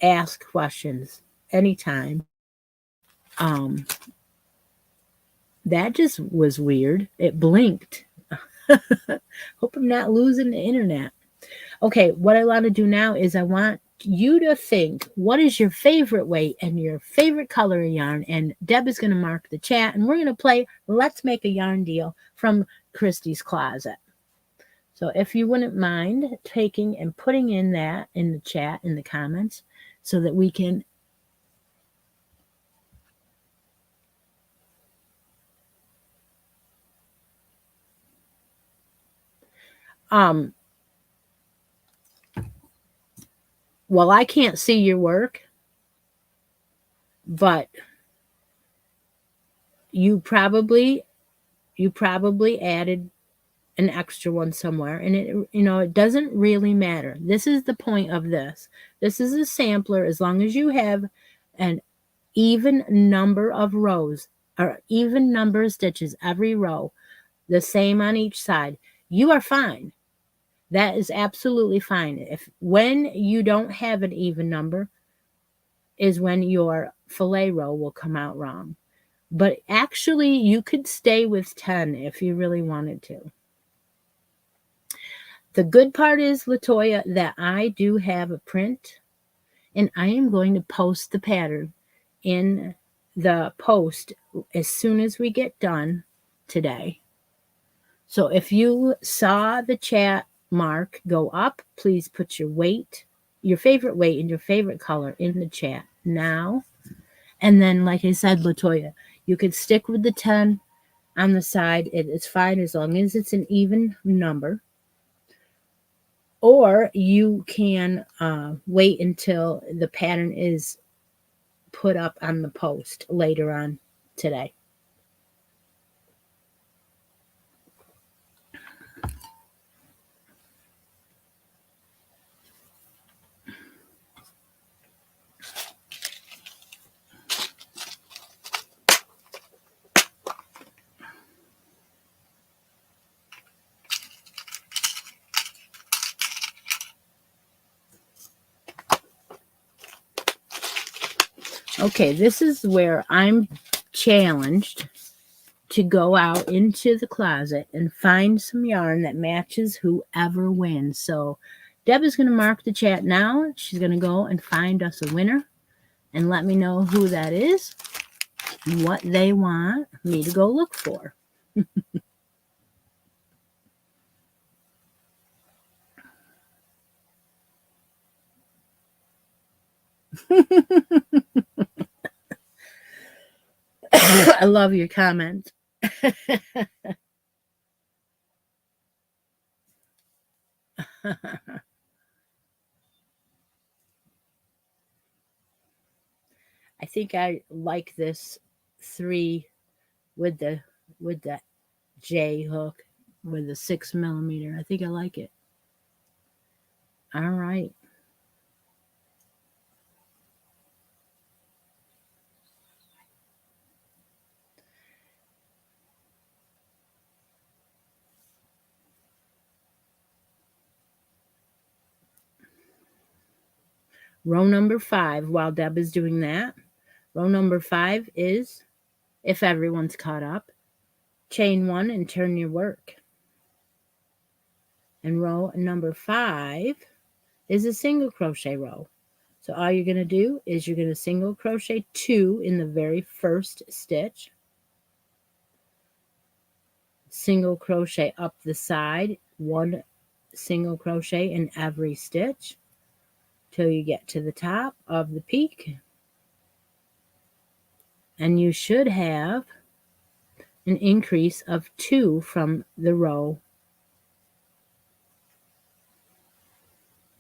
Speaker 1: ask questions anytime. That just was weird. It blinked. Hope I'm not losing the internet. Okay, what I want to do now is I want you to think, what is your favorite weight and your favorite color of yarn? And Deb is going to mark the chat, and we're going to play Let's Make a Yarn Deal from Christi's Closet. So if you wouldn't mind taking and putting in that in the chat, in the comments, so that we can well, I can't see your work, but you probably added an extra one somewhere, and it doesn't really matter. This is the point of this. This is a sampler. As long as you have an even number of rows or even number of stitches every row, the same on each side, you are fine. That is absolutely fine. When you don't have an even number is when your fillet row will come out wrong. But actually, you could stay with 10 if you really wanted to. The good part is, Latoya, that I do have a print, and I am going to post the pattern in the post as soon as we get done today. So if you saw the chat mark go up, please put your weight, your favorite weight, and your favorite color in the chat now. And then, like I said, Latoya, you could stick with the 10 on the side. It is fine as long as it's an even number. Or you can wait until the pattern is put up on the post later on today. Okay, this is where I'm challenged to go out into the closet and find some yarn that matches whoever wins. So Deb is going to mark the chat now. She's going to go and find us a winner and let me know who that is and what they want me to go look for. I love your comment. I think I like this 3 with the J hook with the 6mm. I think I like it. All right. Row number 5, while Deb is doing that, row number 5 is, if everyone's caught up, chain 1 and turn your work. And row number 5 is a single crochet row. So all you're going to do is you're going to single crochet 2 in the very first stitch, single crochet up the side, 1 single crochet in every stitch till you get to the top of the peak. And you should have an increase of 2 from the row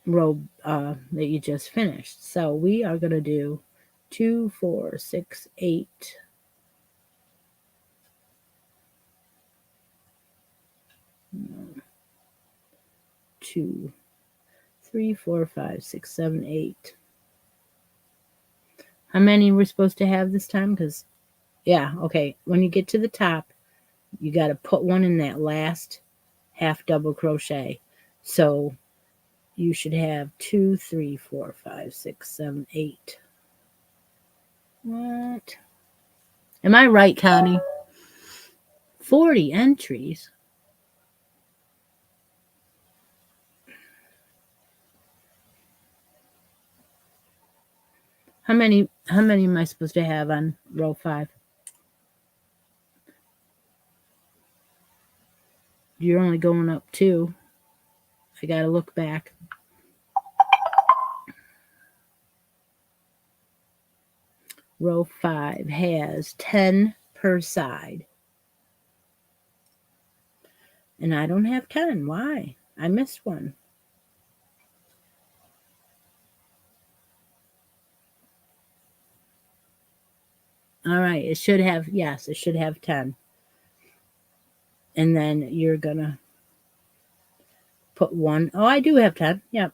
Speaker 1: that you just finished. So we are going to do 2, 4, 6, 8. 2, 3, 4, 5, 6, 7, 8. How many we're supposed to have this time? Because, yeah, okay. When you get to the top, you got to put one in that last half double crochet. So you should have 2, 3, 4, 5, 6, 7, 8. What? Am I right, Connie? 40 entries. How many am I supposed to have on row 5? You're only going up 2. I got to look back. Row 5 has 10 per side. And I don't have 10. Why? I missed one. All right, it should have 10. And then you're going to put 1. Oh, I do have 10. Yep.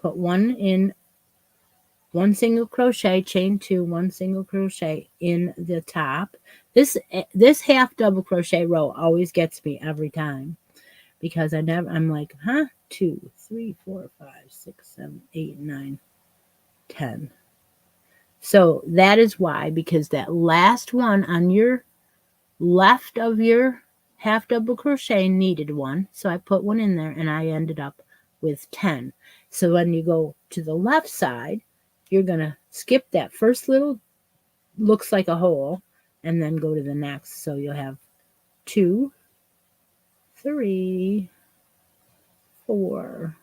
Speaker 1: Put 1 in, 1 single crochet, chain 2, 1 single crochet in the top. This half double crochet row always gets me every time because I'm like, 2, 3, 4, 5, 6, 7, 8, 9, 10. So that is why, because that last one on your left of your half double crochet needed 1. So I put 1 in there and I ended up with 10. So when you go to the left side, you're going to skip that first little, looks like a hole, and then go to the next. So you'll have 2, 3, 4,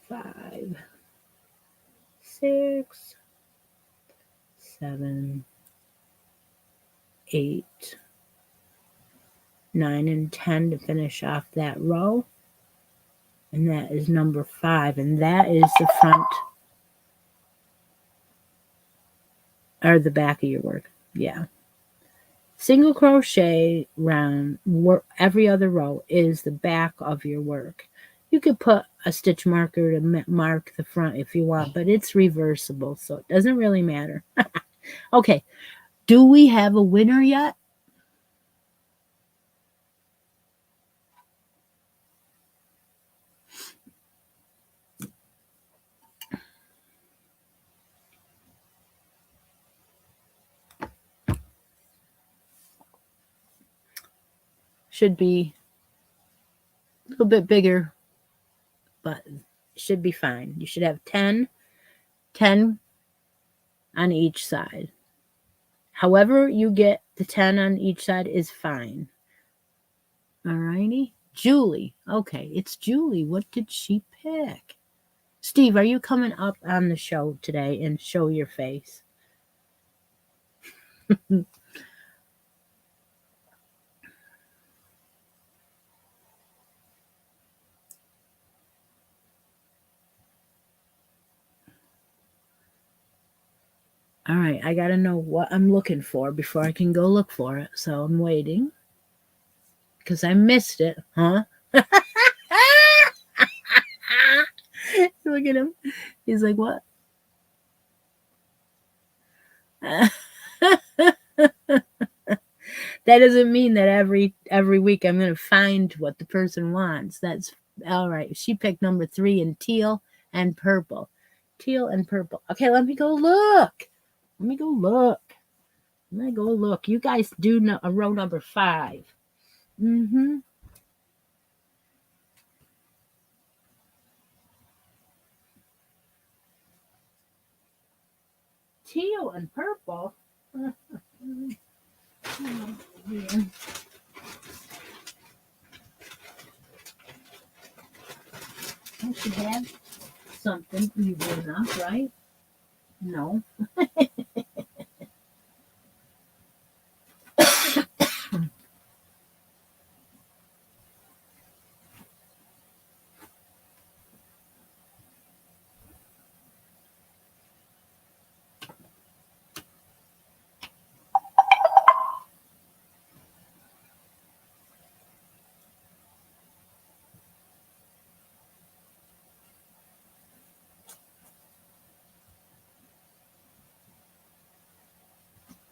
Speaker 1: 5, 6, 7, 8, 9, and 10 to finish off that row. And that is number 5. And that is the front or the back of your work. Yeah. Single crochet round every other row is the back of your work. You could put a stitch marker to mark the front if you want, but it's reversible, so it doesn't really matter. Okay. Do we have a winner yet? Should be a little bit bigger, but should be fine. You should have 10 on each side. However you get the 10 on each side is fine. All righty. Julie. Okay, it's Julie. What did she pick? Steve, are you coming up on the show today and show your face? All right, I got to know what I'm looking for before I can go look for it. So I'm waiting because I missed it, huh? Look at him. He's like, what? That doesn't mean that every week I'm going to find what the person wants. That's all right. She picked number 3 in teal and purple. Teal and purple. Okay, let me go look. Let me go look. Let me go look. You guys do know a row number 5. Mm-hmm. Teal and purple. Oh, yeah. I should have something easy enough, right? No.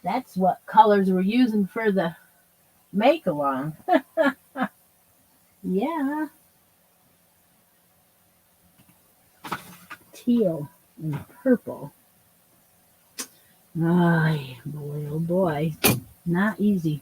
Speaker 1: That's what colors we're using for the make along. Yeah. Teal and purple. Ay, boy, oh boy. Not easy.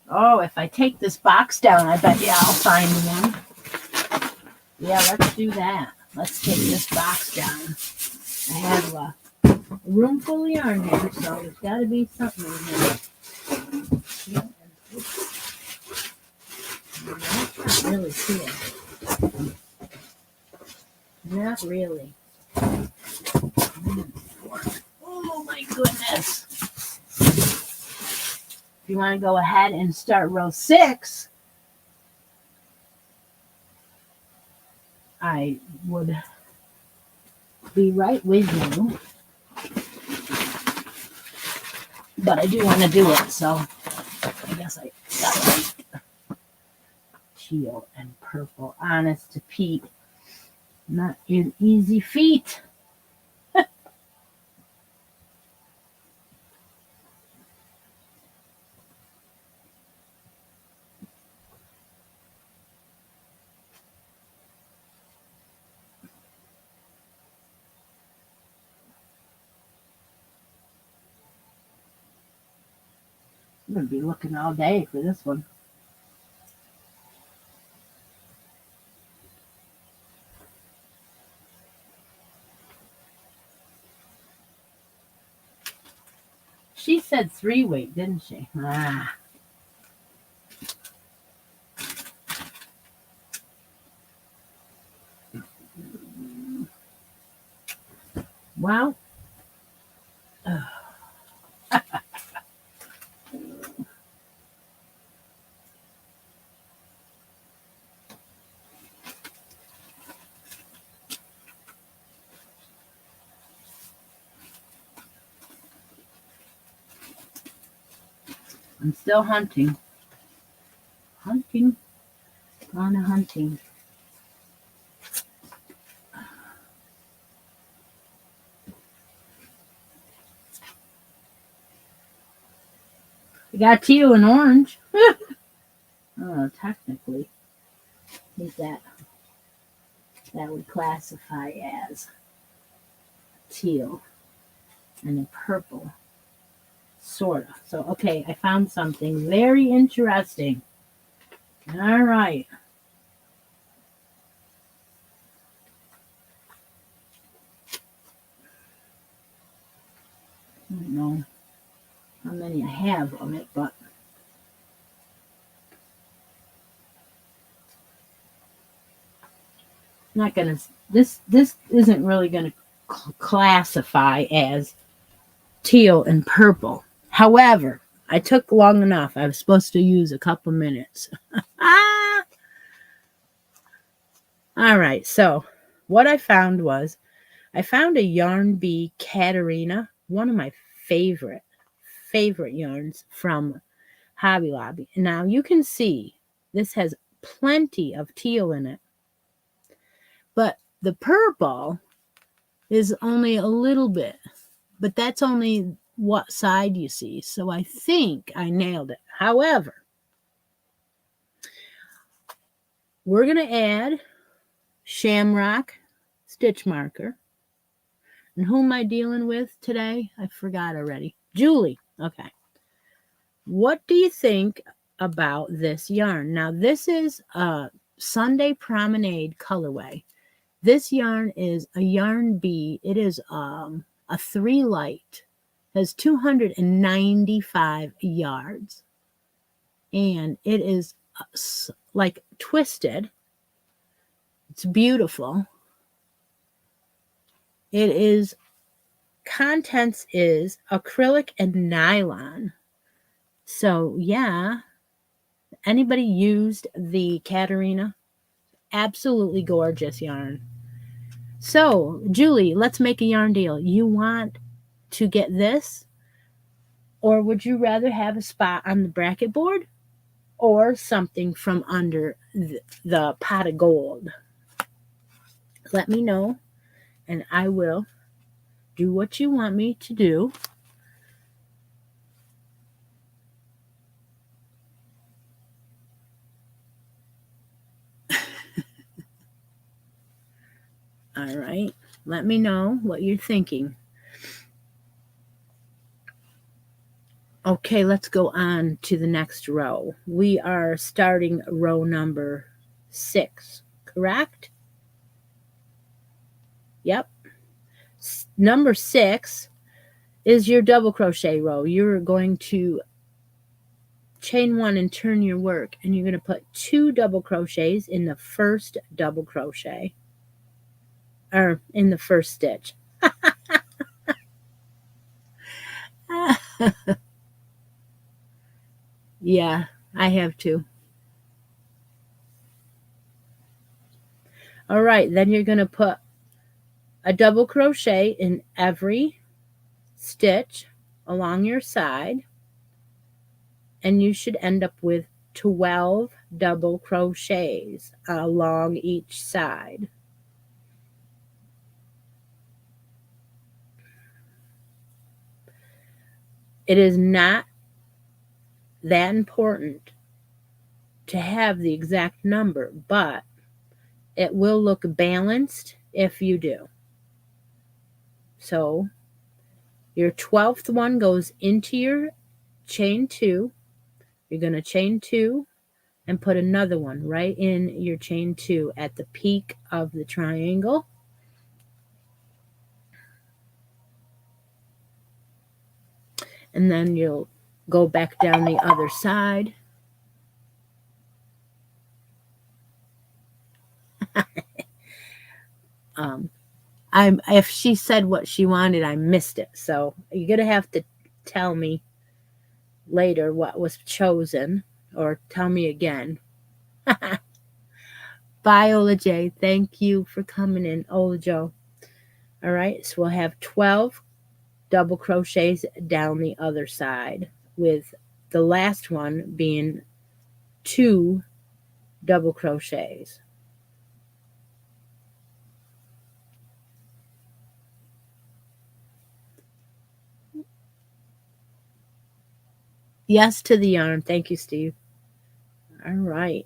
Speaker 1: Oh, if I take this box down, I bet I'll find one. Yeah, let's do that. Let's take this box down. I have a room full of yarn here, so there's got to be something in here. Not really teal. Not really. Oh my goodness. If you want to go ahead and start row 6, I would be right with you. But I do want to do it, so I guess I got it. Teal and purple. Honest to Pete. Not an easy feat. I'm going to be looking all day for this one. She said 3-weight, didn't she? Ah. Well, I'm still hunting. Hunting. On a hunting. I got teal and orange. Oh, technically, I think that would classify as teal and a purple, sort of. So, okay, I found something very interesting. All right. I don't know how many I have of it, but not gonna. This isn't really gonna classify as teal and purple. However, I took long enough. I was supposed to use a couple minutes. All right. So what I found was I found a Yarn Bee Katarina, one of my favorite yarns from Hobby Lobby. Now you can see this has plenty of teal in it, but the purple is only a little bit, but that's only what side you see. So I think I nailed it. However, we're going to add shamrock stitch marker. And who am I dealing with today? I forgot already. Julie. Okay. What do you think about this yarn? Now, this is a Sunday Promenade colorway. This yarn is a yarn bee. It is a 3 light. Has 295 yards. And it is like twisted. It's beautiful. It is, contents is acrylic and nylon. So yeah, anybody used the Katarina? Absolutely gorgeous yarn. So Julie, let's make a yarn deal. You want to get this, or would you rather have a spot on the bracket board or something from under the pot of gold? Let me know, and I will do what you want me to do. All right. Let me know what you're thinking. Okay, let's go on to the next row. We are starting row number 6, correct? Yep. Number 6 is your double crochet row. You're going to chain 1 and turn your work, and you're going to put 2 double crochets in the first double crochet, or in the first stitch. Yeah, I have to. All right, then you're going to put a double crochet in every stitch along your side, and you should end up with 12 double crochets along each side. It is not that important to have the exact number, but it will look balanced if you do. So your 12th one goes into your chain 2. You're going to chain 2 and put another one right in your chain 2 at the peak of the triangle. And then you'll go back down the other side. If she said what she wanted, I missed it. So you're going to have to tell me later what was chosen, or tell me again. Bye, Ola J. Thank you for coming in, Ola Joe. All right, so we'll have 12 double crochets down the other side, with the last one being 2 double crochets. Yes to the yarn. Thank you, Steve. All right.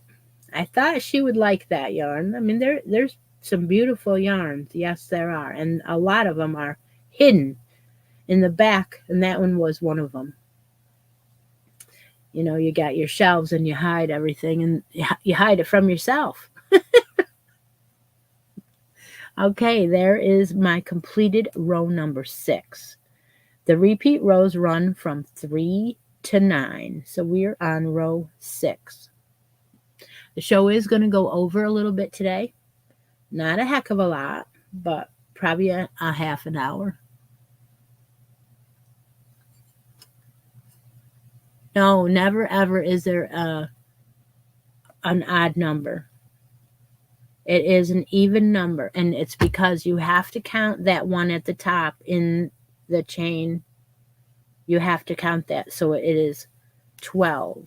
Speaker 1: I thought she would like that yarn. I mean, there's some beautiful yarns. Yes, there are. And a lot of them are hidden in the back, and that one was one of them. You know, you got your shelves and you hide everything, and you hide it from yourself. Okay, there is my completed row number 6. The repeat rows run from 3 to 9. So we're on row 6. The show is going to go over a little bit today. Not a heck of a lot, but probably a half an hour. No, never ever is there an odd number. It is an even number, and it's because you have to count that one at the top in the chain. You have to count that. So it is 12.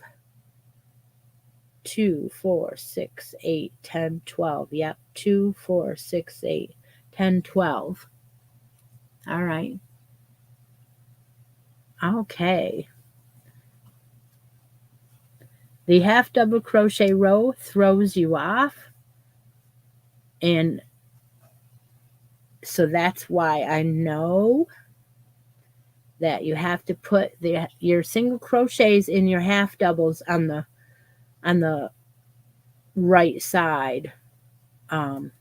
Speaker 1: 2, 4, 6, 8, 10, 12. Yep, 2, 4, 6, 8, 10, 12. All right. Okay. The half double crochet row throws you off, and so that's why I know that you have to put your single crochets in your half doubles on the right side. Um,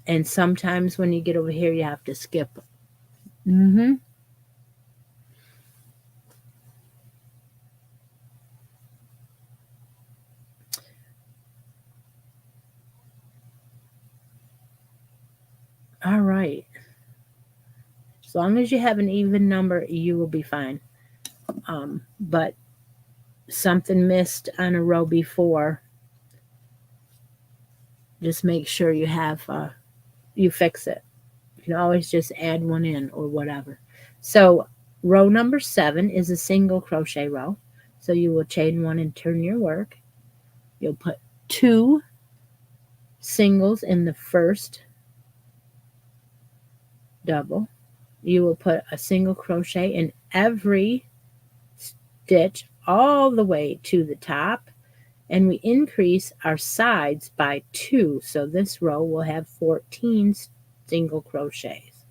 Speaker 1: and sometimes when you get over here, you have to skip. Mm-hmm. All right. As long as you have an even number, you will be fine. But something missed on a row before, just make sure you have you fix it. You can always just add one in or whatever. So row number 7 is a single crochet row. So you will chain 1 and turn your work. You'll put 2 singles in the first double. You will put a single crochet in every stitch all the way to the top, and we increase our sides by 2. So this row will have 14 single crochets.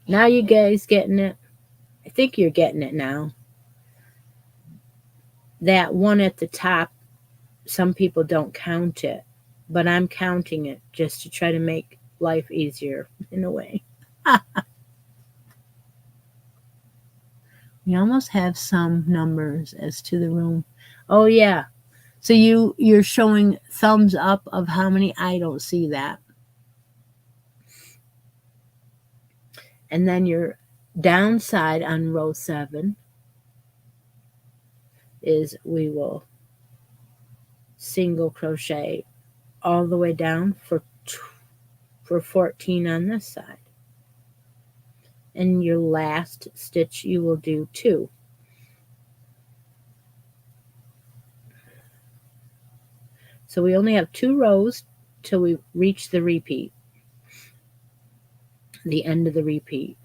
Speaker 1: Now you guys getting it? I think you're getting it now. That one at the top, some people don't count it, but I'm counting it just to try to make life easier in a way. We almost have some numbers as to the room. Oh yeah. So you're showing thumbs up of how many. I don't see that. And then your downside on row 7 is we will single crochet all the way down for 14 on this side. And your last stitch you will do 2. So we only have 2 rows till we reach the repeat, the end of the repeat.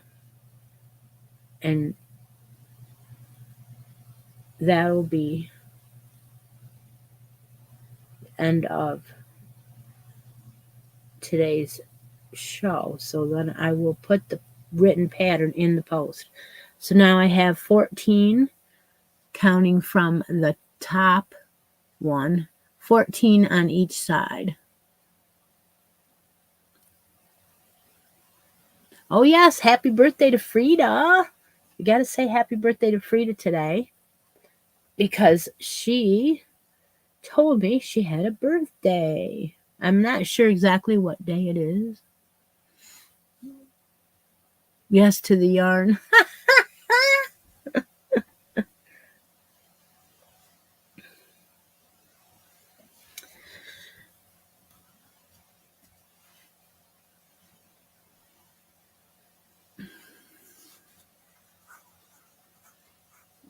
Speaker 1: And that'll be the end of today's show. So then I will put the written pattern in the post. So now I have 14 counting from the top one, 14 on each side. Oh yes, happy birthday to Frida. You got to say happy birthday to Frida today, because she told me she had a birthday. I'm not sure exactly what day it is. Yes to the yarn.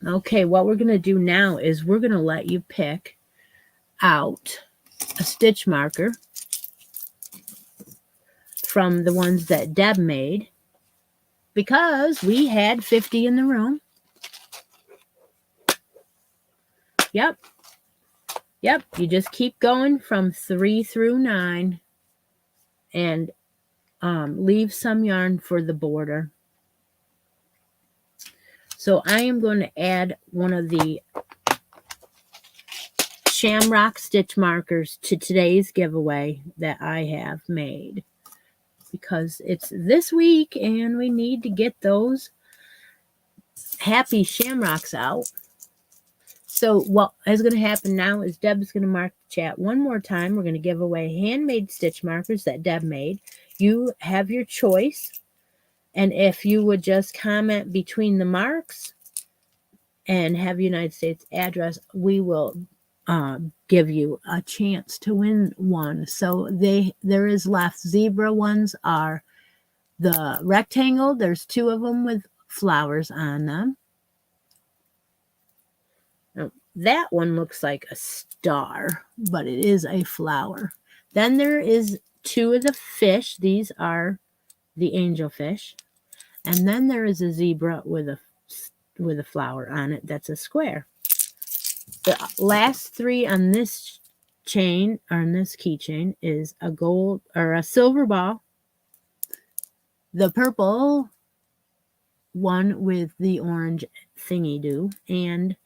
Speaker 1: Okay, what we're going to do now is we're going to let you pick out a stitch marker from the ones that Deb made, because we had 50 in the room. Yep. You just keep going from 3 through 9 and leave some yarn for the border. So I am going to add one of the shamrock stitch markers to today's giveaway that I have made, because it's this week and we need to get those happy shamrocks out. So what is going to happen now is Deb's going to mark the chat one more time. We're going to give away handmade stitch markers that Deb made. You have your choice. And if you would just comment between the marks and have United States address, we will give you a chance to win one. So there is left. Zebra ones are the rectangle. There's 2 of them with flowers on them. Now, that one looks like a star, but it is a flower. Then there is 2 of the fish. These are the angel fish. And then there is a zebra with a flower on it that's a square. The last 3 on this chain, or on this keychain, is a gold or a silver ball, the purple one with the orange thingy do, and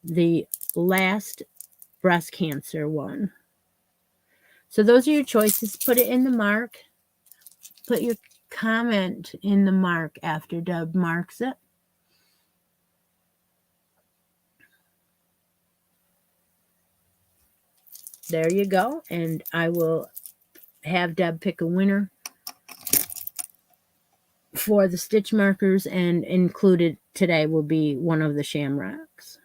Speaker 1: the last breast cancer one. So those are your choices. Put it in the mark. Put your comment in the mark after Deb marks it. There you go. And I will have Deb pick a winner for the stitch markers, and included today will be one of the shamrocks.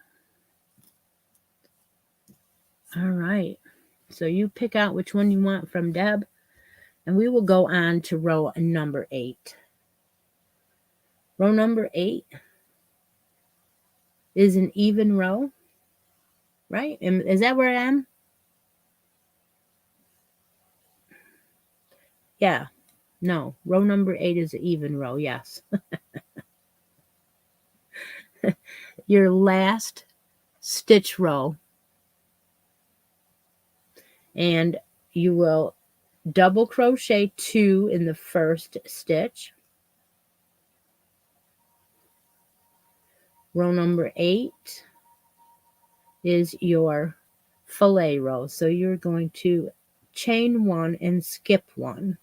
Speaker 1: All right. So you pick out which one you want from Deb, and we will go on to row number 8. Row number 8 is an even row, right? Is that where I am? Yeah. No, row number 8 is an even row, yes. Your last stitch row, and you will double crochet 2 in the first stitch. Row number 8 is your fillet row. So you're going to chain 1 and skip 1,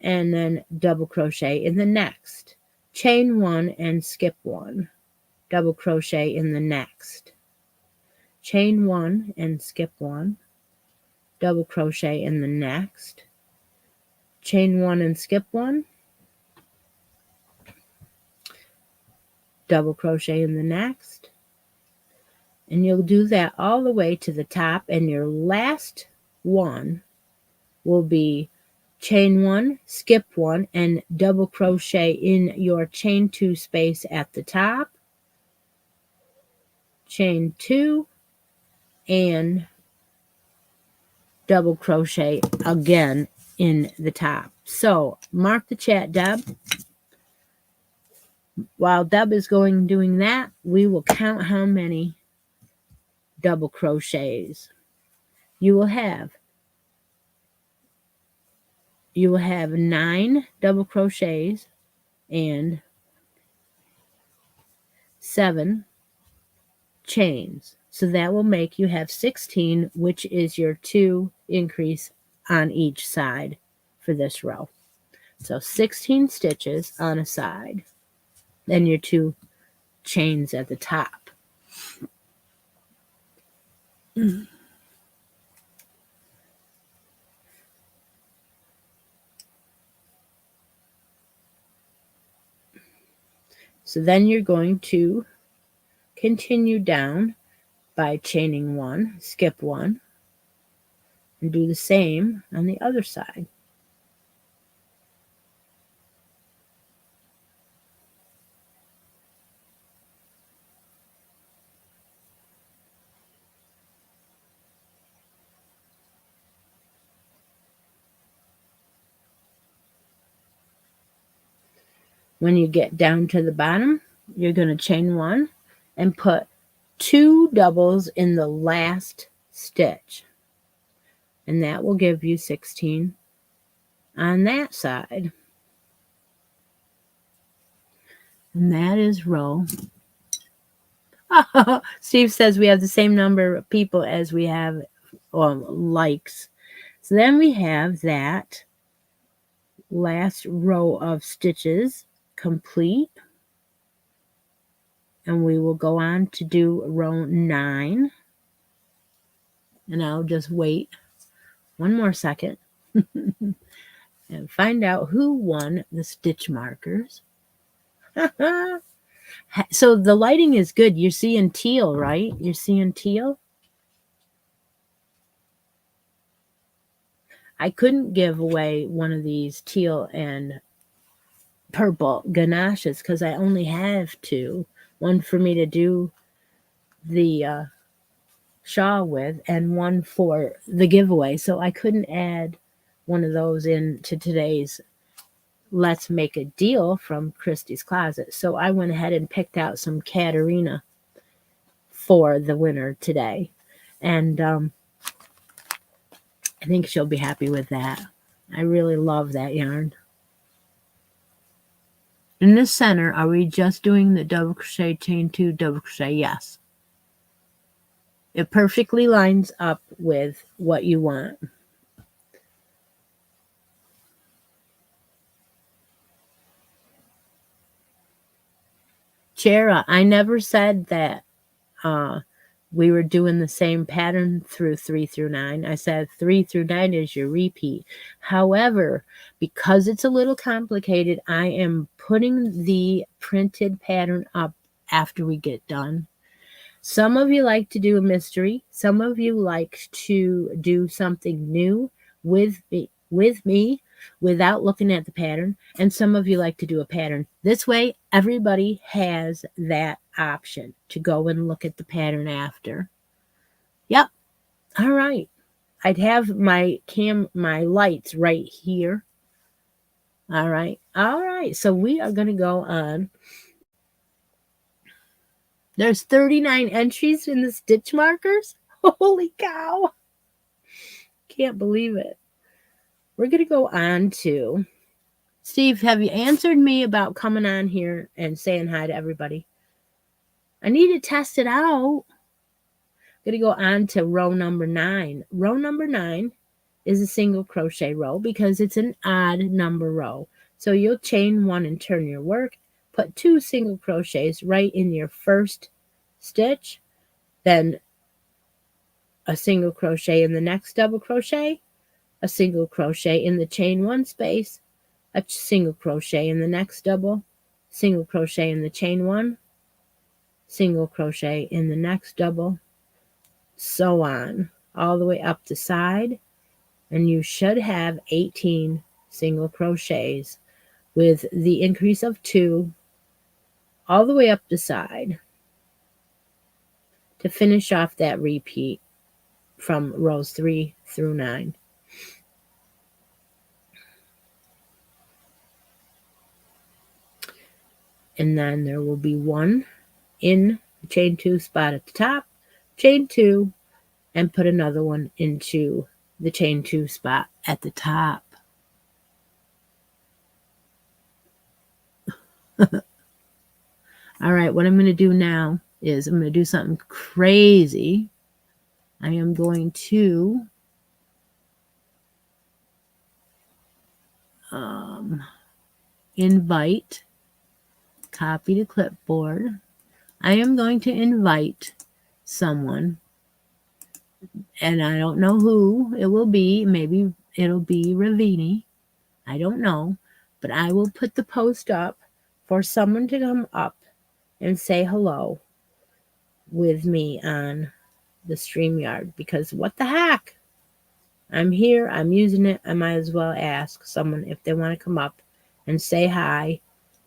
Speaker 1: and then double crochet in the next. Chain 1 and skip 1, double crochet in the next. Chain 1 and skip 1, double crochet in the next. Chain 1 and skip 1, double crochet in the next. And you'll do that all the way to the top, and your last one will be chain 1, skip 1, and double crochet in your chain 2 space at the top. Chain 2 and double crochet again in the top. So mark the chat, Deb. While Deb is doing that, we will count how many double crochets you will have. You will have 9 double crochets and 7 chains. So that will make you have 16, which is your 2 increase on each side for this row. So 16 stitches on a side, then your 2 chains at the top. So then you're going to continue down by chaining 1, skip 1, and do the same on the other side. When you get down to the bottom, you're going to chain 1 and put 2 doubles in the last stitch. And that will give you 16 on that side. And that is row. Oh, Steve says we have the same number of people as we have likes. So then we have that last row of stitches complete. And we will go on to do row 9. And I'll just wait one more second and find out who won the stitch markers. So the lighting is good. You're seeing teal, right? You're seeing teal? I couldn't give away one of these teal and purple ganaches because I only have 2. One for me to do the shawl with and one for the giveaway. So I couldn't add one of those into today's Let's Make a Deal from Christi's Closet. So I went ahead and picked out some Katarina for the winner today. And I think she'll be happy with that. I really love that yarn. In the center, are we just doing the double crochet, chain 2, double crochet? Yes. It perfectly lines up with what you want. Chera, I never said that we were doing the same pattern through 3 through 9. I said 3 through 9 is your repeat. However, because it's a little complicated, I am putting the printed pattern up after we get done. Some of you like to do a mystery. Some of you like to do something new with me without looking at the pattern. And some of you like to do a pattern. This way, everybody has that option to go and look at the pattern after. Yep. All right. I'd have my lights right here. All right. All right. So we are going to go on. There's 39 entries in the stitch markers. Holy cow. Can't believe it. We're going to go on to Steve. Have you answered me about coming on here and saying hi to everybody? I need to test it out. I'm going to go on to row number 9. Row number 9 is a single crochet row because it's an odd number row. So you'll chain 1 and turn your work. Put 2 single crochets right in your first stitch, then a single crochet in the next double crochet, a single crochet in the chain 1 space, a single crochet in the next double, single crochet in the chain 1, single crochet in the next double, so on, all the way up the side, and you should have 18 single crochets with the increase of 2 all the way up the side to finish off that repeat from rows 3 through 9. And then there will be 1 in the chain 2 spot at the top, chain 2, and put another one into the chain 2 spot at the top. All right, what I'm going to do now is I'm going to do something crazy. I am going to invite, copy to clipboard. I am going to invite someone, and I don't know who it will be. Maybe it'll be Ravini. I don't know, but I will put the post up for someone to come up and say hello with me on the StreamYard, because what the heck? I'm here, I'm using it, I might as well ask someone if they want to come up and say hi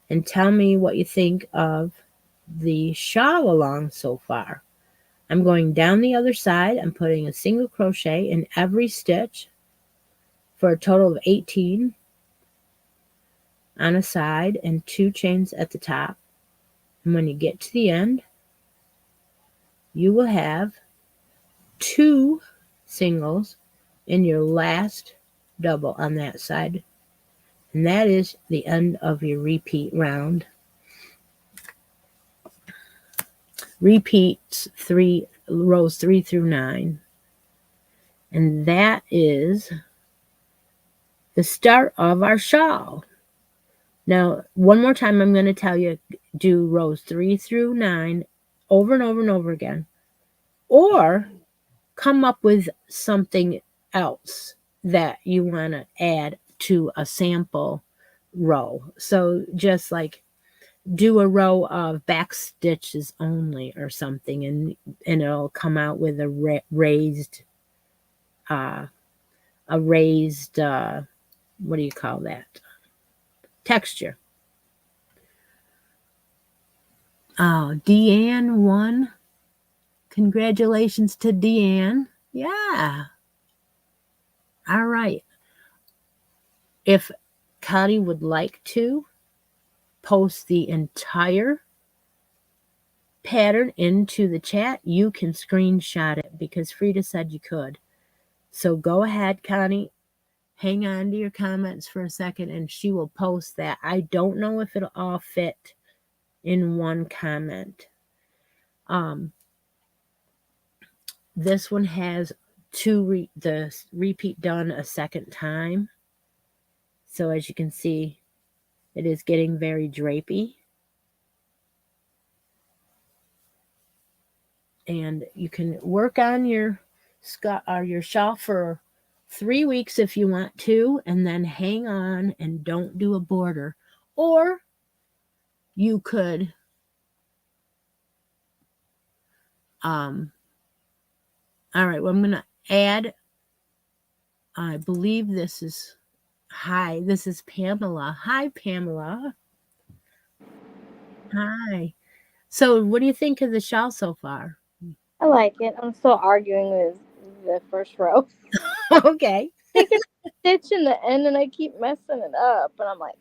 Speaker 1: and tell me what you think of the shawl along so far. I'm going down the other side. I'm putting a single crochet in every stitch for a total of 18 on a side and 2 chains at the top. And when you get to the end, you will have 2 singles in your last double on that side. And that is the end of your repeat round. Repeats rows 3 through 9. And that is the start of our shawl. Now, one more time, I'm going to tell you, do rows 3 through 9 over and over and over again. Or come up with something else that you want to add to a sample row. So just like do a row of back stitches only or something, and it'll come out with a raised what do you call that, texture. Deanne won. Congratulations to Deanne. Yeah. All right. If Connie would like to post the entire pattern into the chat, you can screenshot it because Frida said you could. So go ahead, Connie. Hang on to your comments for a second and she will post that. I don't know if it'll all fit in one comment. This one has the repeat done a second time. So as you can see, it is getting very drapey. And you can work on your shawl for 3 weeks if you want to, and then hang on and don't do a border. Or you could all right, well, I'm gonna add, I believe this is Pamela. Hi, Pamela. Hi. So what do you think of the shawl so far?
Speaker 2: I like it. I'm still arguing with the first row.
Speaker 1: Okay.
Speaker 2: Taking a stitch in the end and I keep messing it up. And I'm like,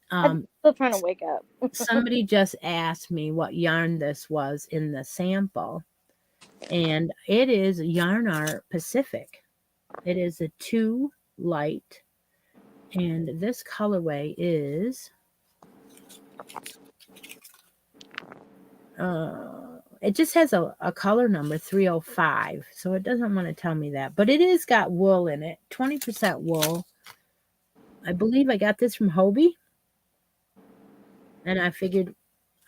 Speaker 2: I'm still trying to wake up.
Speaker 1: Somebody just asked me what yarn this was in the sample. And it is Yarn Art Pacific. It is a 2 light. And this colorway is it just has a color number 305, so it doesn't want to tell me that, but it is got wool in it, 20% wool. I believe I got this from Hobie, and I figured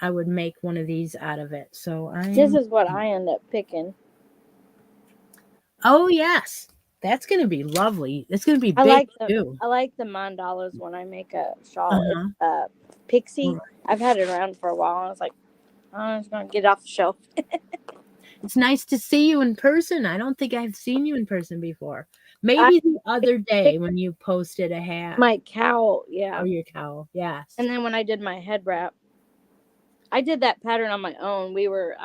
Speaker 1: I would make one of these out of it. So
Speaker 2: this is what I end up picking.
Speaker 1: Oh yes, that's gonna be lovely. It's gonna be big too.
Speaker 2: I like the mandalas when I make a shawl. It's Pixie. I've had it around for a while. And I was like, I'm just gonna get it off the shelf.
Speaker 1: It's nice to see you in person. I don't think I've seen you in person before. Maybe the other day when you posted a hat.
Speaker 2: My cowl, yeah.
Speaker 1: Or your cowl, yes.
Speaker 2: And then when I did my head wrap, I did that pattern on my own. We were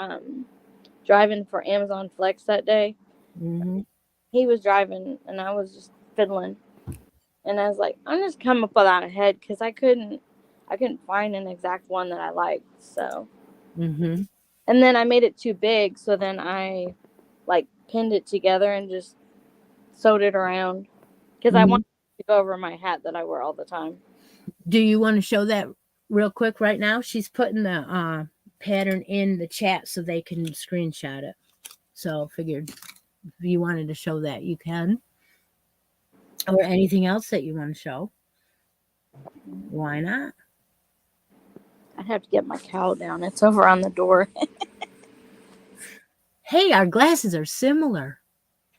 Speaker 2: driving for Amazon Flex that day.
Speaker 1: Mm-hmm.
Speaker 2: He was driving and I was just fiddling. And I was like, I'm just coming up without a head because I couldn't find an exact one that I liked. So.
Speaker 1: Mm-hmm.
Speaker 2: And then I made it too big, so then I pinned it together and just sewed it around because I wanted to go over my hat that I wear all the time.
Speaker 1: Do you want to show that real quick right now? She's putting the pattern in the chat so they can screenshot it. So figured if you wanted to show that, you can. Or anything else that you want to show. Why not?
Speaker 2: I'd have to get my cowl down. It's over on the door.
Speaker 1: Hey, our glasses are similar.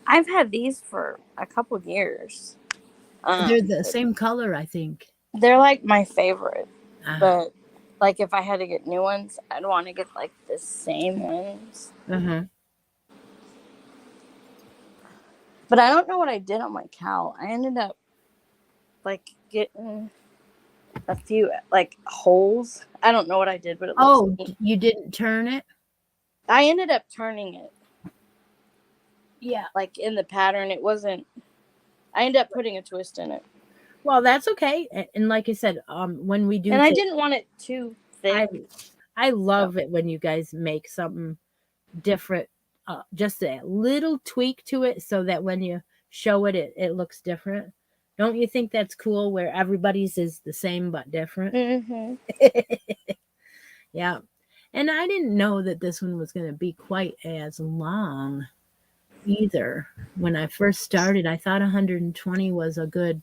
Speaker 2: I've had these for a couple of years.
Speaker 1: They're the same color, I think.
Speaker 2: They're my favorite. But if I had to get new ones, I'd want to get the same ones. But I don't know what I did on my cowl. I ended up getting a few holes. I don't know what I did, but it looks neat.
Speaker 1: You didn't turn it?
Speaker 2: I ended up turning it.
Speaker 1: Yeah.
Speaker 2: In the pattern, it wasn't. I ended up putting a twist in it.
Speaker 1: Well, that's okay. And like I said, when we do,
Speaker 2: and I didn't want it too thick.
Speaker 1: I love it when you guys make something different, just a little tweak to it, so that when you show it, it looks different. Don't you think that's cool? Where everybody's is the same but different.
Speaker 2: Mm-hmm.
Speaker 1: Yeah. And I didn't know that this one was going to be quite as long either. When I first started, I thought 120 was a good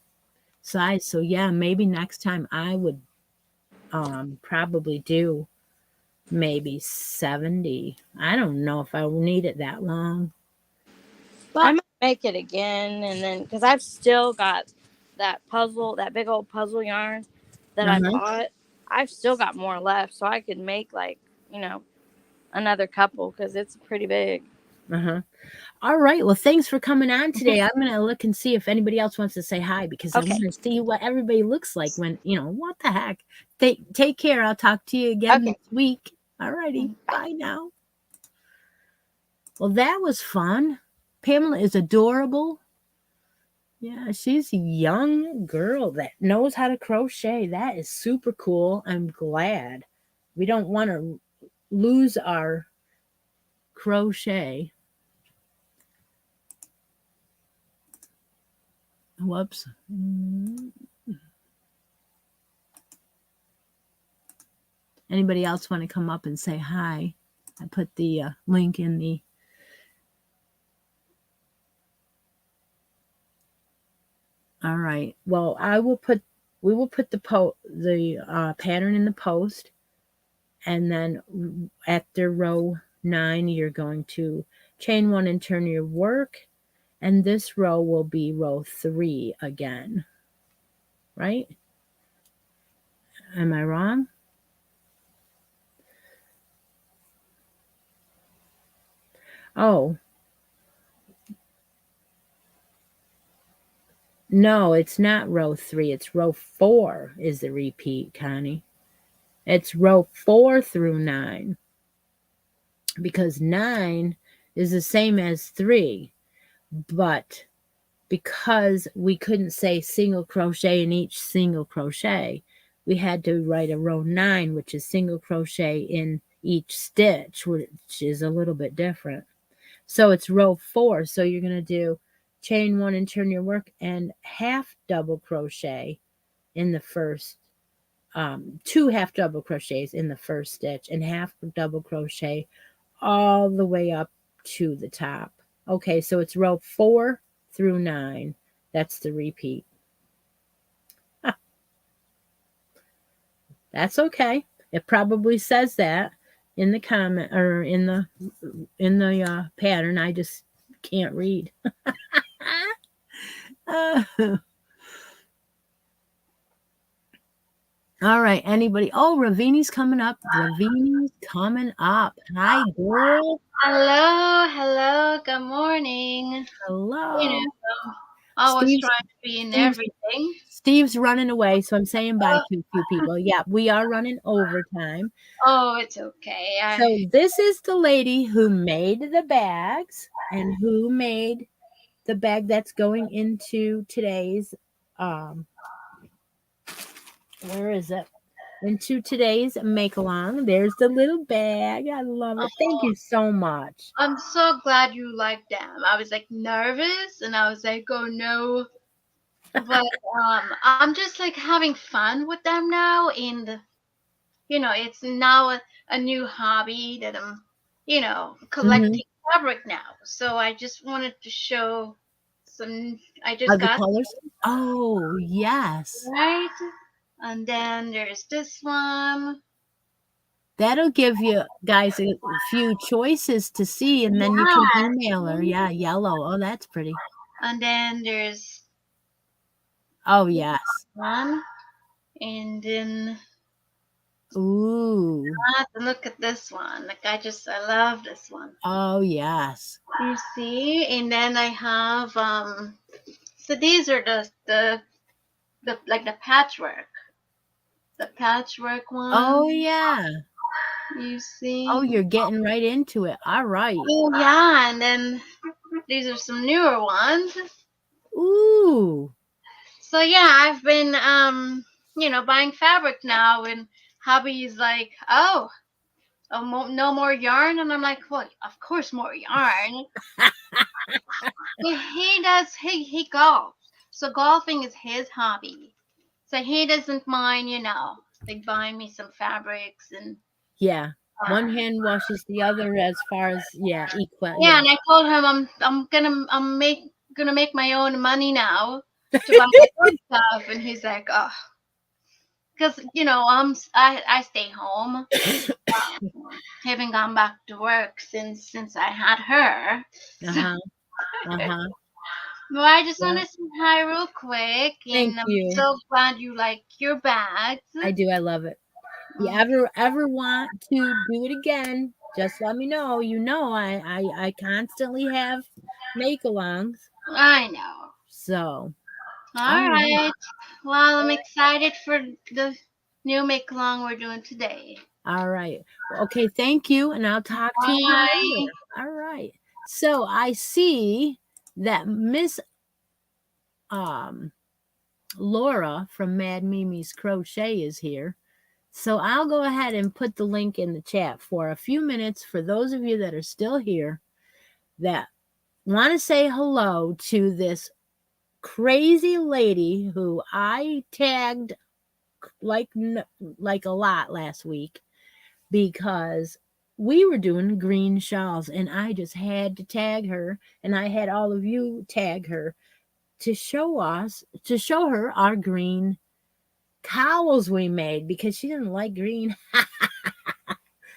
Speaker 1: size. So yeah, maybe next time I would probably do maybe 70. I don't know if I will need it that long.
Speaker 2: But I might make it again, and then because I've still got that big old puzzle yarn that I bought. I've still got more left, so I could make another couple because it's pretty big.
Speaker 1: All right. Well, thanks for coming on today. I'm going to look and see if anybody else wants to say hi because I want to see what everybody looks like when, what the heck. Take care. I'll talk to you again next week. All righty. Bye now. Well, that was fun. Pamela is adorable. Yeah, she's a young girl that knows how to crochet. That is super cool. I'm glad. We don't want to lose our crochet. Whoops. Anybody else want to come up and say hi? I put the link in the. All right. Well, we will put the pattern in the post, and then after row 9, you're going to chain 1 and turn your work, and this row will be row 3 again. Right? Am I wrong? Oh. No, it's not row 3. It's row 4 is the repeat, Connie. It's row 4 through 9. Because 9 is the same as 3. But because we couldn't say single crochet in each single crochet, we had to write a row 9, which is single crochet in each stitch, which is a little bit different. So it's row 4. So you're going to do chain 1 and turn your work and half double crochet in the first 2 half double crochets in the first stitch and half double crochet all the way up to the top. Okay, so it's row 4 through 9. That's the repeat. That's okay. It probably says that in the comment or in the pattern. I just can't read. All right, anybody? Oh, Ravini's coming up. Ravini's coming up. Hi, girl.
Speaker 3: Hello. Good morning.
Speaker 1: Hello.
Speaker 3: You know, I was trying to be in everything.
Speaker 1: Steve's running away, so I'm saying bye to a few people. Yeah, we are running overtime.
Speaker 3: Oh, it's okay.
Speaker 1: So this is the lady who made the bags and who made the bag that's going into today's where is it? Into today's make along. There's the little bag. I love it. Thank you so much.
Speaker 3: I'm so glad you like them. I was like nervous and I was like, oh no. But I'm just like having fun with them now, and it's now a new hobby that I'm collecting fabric now. So I just wanted to show some. I just got
Speaker 1: colors. Oh yes,
Speaker 3: right. And then there's this one.
Speaker 1: That'll give you guys a few choices to see, and then you can email her. Yeah, yellow. Oh, that's pretty.
Speaker 3: And then there's.
Speaker 1: Oh yes.
Speaker 3: One, and then.
Speaker 1: Ooh.
Speaker 3: Look at this one. Like I love this one.
Speaker 1: Oh yes.
Speaker 3: You see, and then I have So these are the like the patchwork. The patchwork one.
Speaker 1: Oh yeah.
Speaker 3: You see?
Speaker 1: Oh, you're getting right into it. All right.
Speaker 3: Oh yeah, and then these are some newer ones.
Speaker 1: Ooh.
Speaker 3: So yeah, I've been buying fabric now, and hubby's like, oh, no more yarn, and I'm like, well, of course more yarn. He golfs, so golfing is his hobby, so he doesn't mind, like buying me some fabrics and
Speaker 1: one hand washes the other as far as equal.
Speaker 3: Yeah, and I told him I'm gonna make my own money now to buy my own stuff, and he's like, oh, because I stay home, haven't gone back to work since I had her. Well, I just want to say hi real quick, and I'm so glad you like your bags.
Speaker 1: I do. I love it. If you ever want to do it again, just let me know. I constantly have make-alongs.
Speaker 3: I know.
Speaker 1: So.
Speaker 3: All right. Well, I'm excited for the new make-along we're doing today.
Speaker 1: All right. Okay. Thank you, and I'll talk to you later. All right. So I see that Miss Laura from Mad Mimi's Crochet is here. So I'll go ahead and put the link in the chat for a few minutes for those of you that are still here that want to say hello to this crazy lady who I tagged like a lot last week because we were doing green shawls and I just had to tag her and I had all of you tag her to show her our green cowls we made because she didn't like green.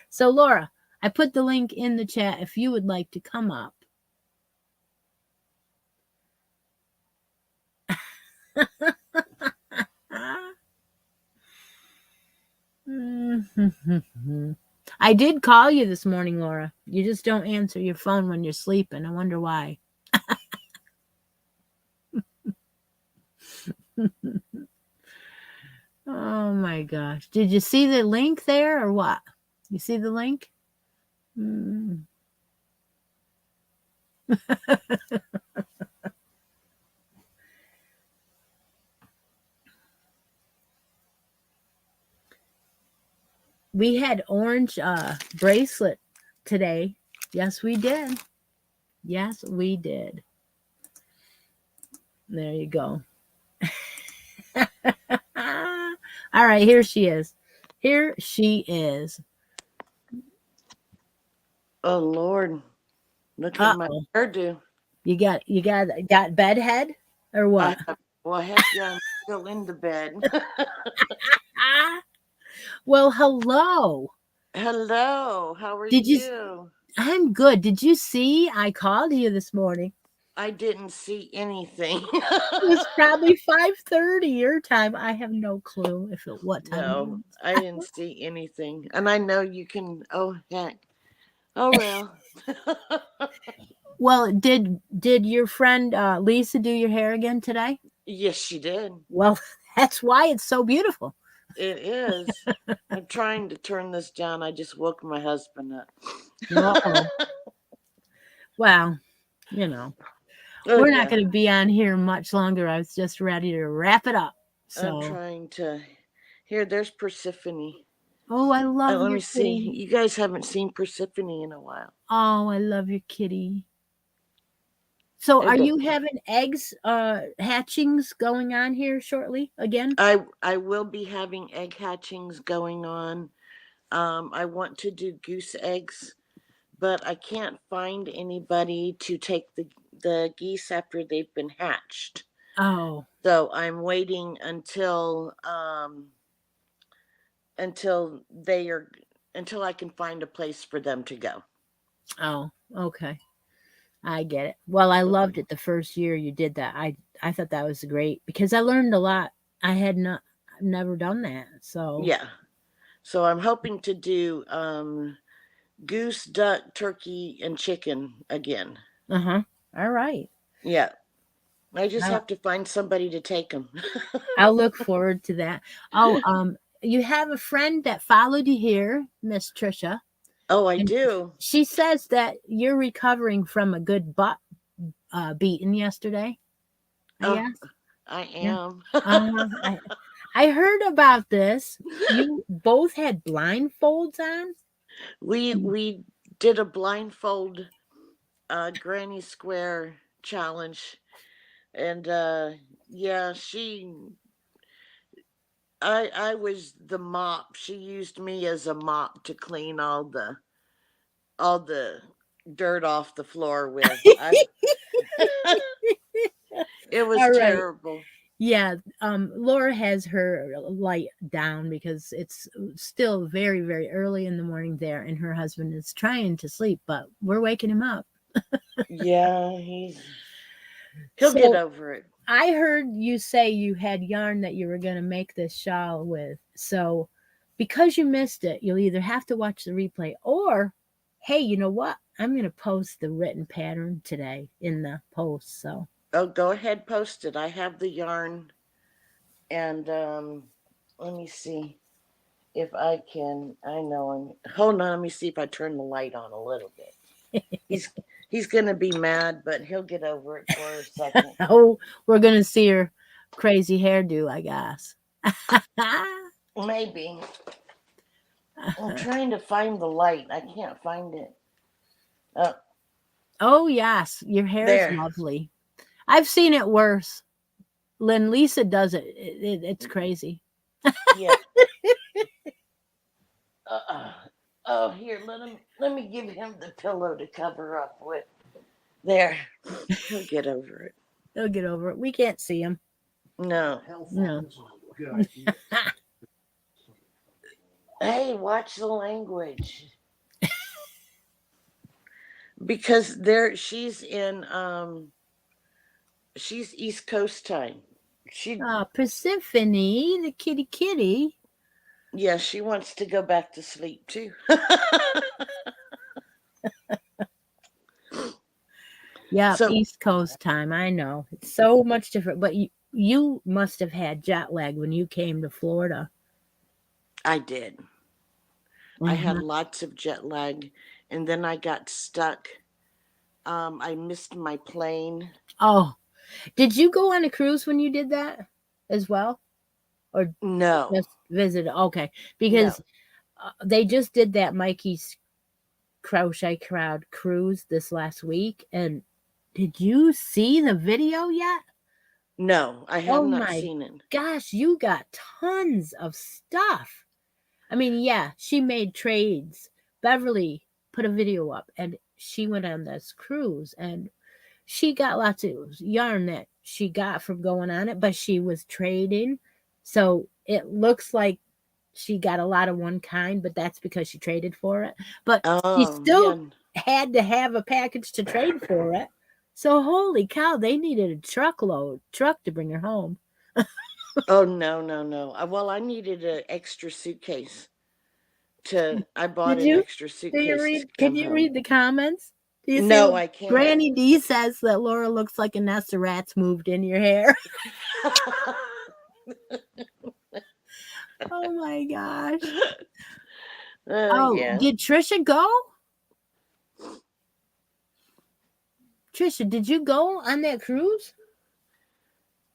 Speaker 1: So Laura, I put the link in the chat if you would like to come up. I did call you this morning, Laura. You just don't answer your phone when you're sleeping. I wonder why. Oh my gosh. Did you see the link there or what? You see the link? We had orange bracelet today. Yes, we did. Yes, we did. There you go. All right, here she is. Here she is.
Speaker 4: Oh Lord, look at my hairdo.
Speaker 1: You got bed head or what?
Speaker 4: Well, heck yeah, I'm still in the bed.
Speaker 1: Well, hello.
Speaker 4: Hello, how are you?
Speaker 1: I'm good. Did you see I called you this morning?
Speaker 4: I didn't see anything.
Speaker 1: It was probably 5:30 your time. I have no clue what time.
Speaker 4: No, I didn't see anything. And I know you can, oh heck. Oh well.
Speaker 1: Well, did your friend Lisa do your hair again today?
Speaker 4: Yes, she did.
Speaker 1: Well, that's why it's so beautiful.
Speaker 4: It is. I'm trying to turn this down. I just woke my husband up.
Speaker 1: Well, we're not going to be on here much longer. I was just ready to wrap it up. So
Speaker 4: I'm trying to. Here, there's Persephone.
Speaker 1: Oh, I love
Speaker 4: Let
Speaker 1: your
Speaker 4: me see.
Speaker 1: kitty.
Speaker 4: You guys haven't seen Persephone in a while.
Speaker 1: Oh, I love your kitty. So are you having eggs hatchings going on here shortly again?
Speaker 4: I will be having egg hatchings going on. I want to do goose eggs, but I can't find anybody to take the geese after they've been hatched.
Speaker 1: Oh.
Speaker 4: So I'm waiting until I can find a place for them to go.
Speaker 1: Oh, okay. I get it. Well, I loved it the first year you did that. I thought that was great because I learned a lot. I had never done that. So
Speaker 4: yeah. So I'm hoping to do goose, duck, turkey, and chicken again.
Speaker 1: All right.
Speaker 4: Yeah. I just have to find somebody to take them.
Speaker 1: I'll look forward to that. Oh, you have a friend that followed you here, Miss Trisha.
Speaker 4: Oh, I do.
Speaker 1: She says that you're recovering from a good butt beating yesterday.
Speaker 4: I am.
Speaker 1: Yeah. I heard about this. You both had blindfolds on.
Speaker 4: We did a blindfold granny square challenge, and yeah, I was the mop. She used me as a mop to clean all the dirt off the floor with. It was terrible.
Speaker 1: Yeah, Laura has her light down because it's still very, very early in the morning there, and her husband is trying to sleep, but we're waking him up.
Speaker 4: Yeah, he'll get over it.
Speaker 1: I heard you say you had yarn that you were going to make this shawl with. So because you missed it, you'll either have to watch the replay or, hey, you know what? I'm going to post the written pattern today in the post. So
Speaker 4: oh, go ahead, post it. I have the yarn, and let me see if I can. I know. Hold on. Let me see if I turn the light on a little bit. He's He's going to be mad, but he'll get over it for a second.
Speaker 1: Oh, we're gonna see her crazy hairdo, I guess.
Speaker 4: Maybe. I'm trying to find the light. I can't find it.
Speaker 1: Oh yes, your hair is
Speaker 4: There.
Speaker 1: lovely. I've seen it worse. When Lisa does it, it's crazy.
Speaker 4: Yeah. Oh, here, let me give him the pillow to cover up with. There. He'll get over it.
Speaker 1: He'll get over it. We can't see him.
Speaker 4: No.
Speaker 1: No.
Speaker 4: Hey, watch the language. Because she's East Coast time.
Speaker 1: Persephone, the kitty.
Speaker 4: Yeah, she wants to go back to sleep too.
Speaker 1: Yeah,
Speaker 4: So-
Speaker 1: East Coast time. I know. It's so much different. But you must have had jet lag when you came to Florida.
Speaker 4: I did. I had lots of jet lag, and then I got stuck. I missed my plane.
Speaker 1: Oh, did you go on a cruise when you did that as well? Or
Speaker 4: No.
Speaker 1: just visit? Okay, because they just did that Mikey's Crochet Crowd cruise this last week. And did you see the video yet?
Speaker 4: No, I have
Speaker 1: Oh
Speaker 4: not
Speaker 1: my
Speaker 4: seen it.
Speaker 1: gosh, you got tons of stuff. I mean, yeah, she made trades. Beverly put a video up and she went on this cruise and she got lots of yarn that she got from going on it, but she was trading. So it looks like she got a lot of one kind, but that's because she traded for it. But she still had to have a package to trade for it. So holy cow, they needed a truck to bring her home.
Speaker 4: Oh no. Well, I needed an extra suitcase. I bought an extra suitcase.
Speaker 1: Can you read the comments? Do you
Speaker 4: No,
Speaker 1: see
Speaker 4: I can't.
Speaker 1: Granny D says that Laura looks like a nest of rats moved in your hair. Oh my gosh.
Speaker 4: Yeah.
Speaker 1: Did Trisha go? Trisha, did you go on that cruise?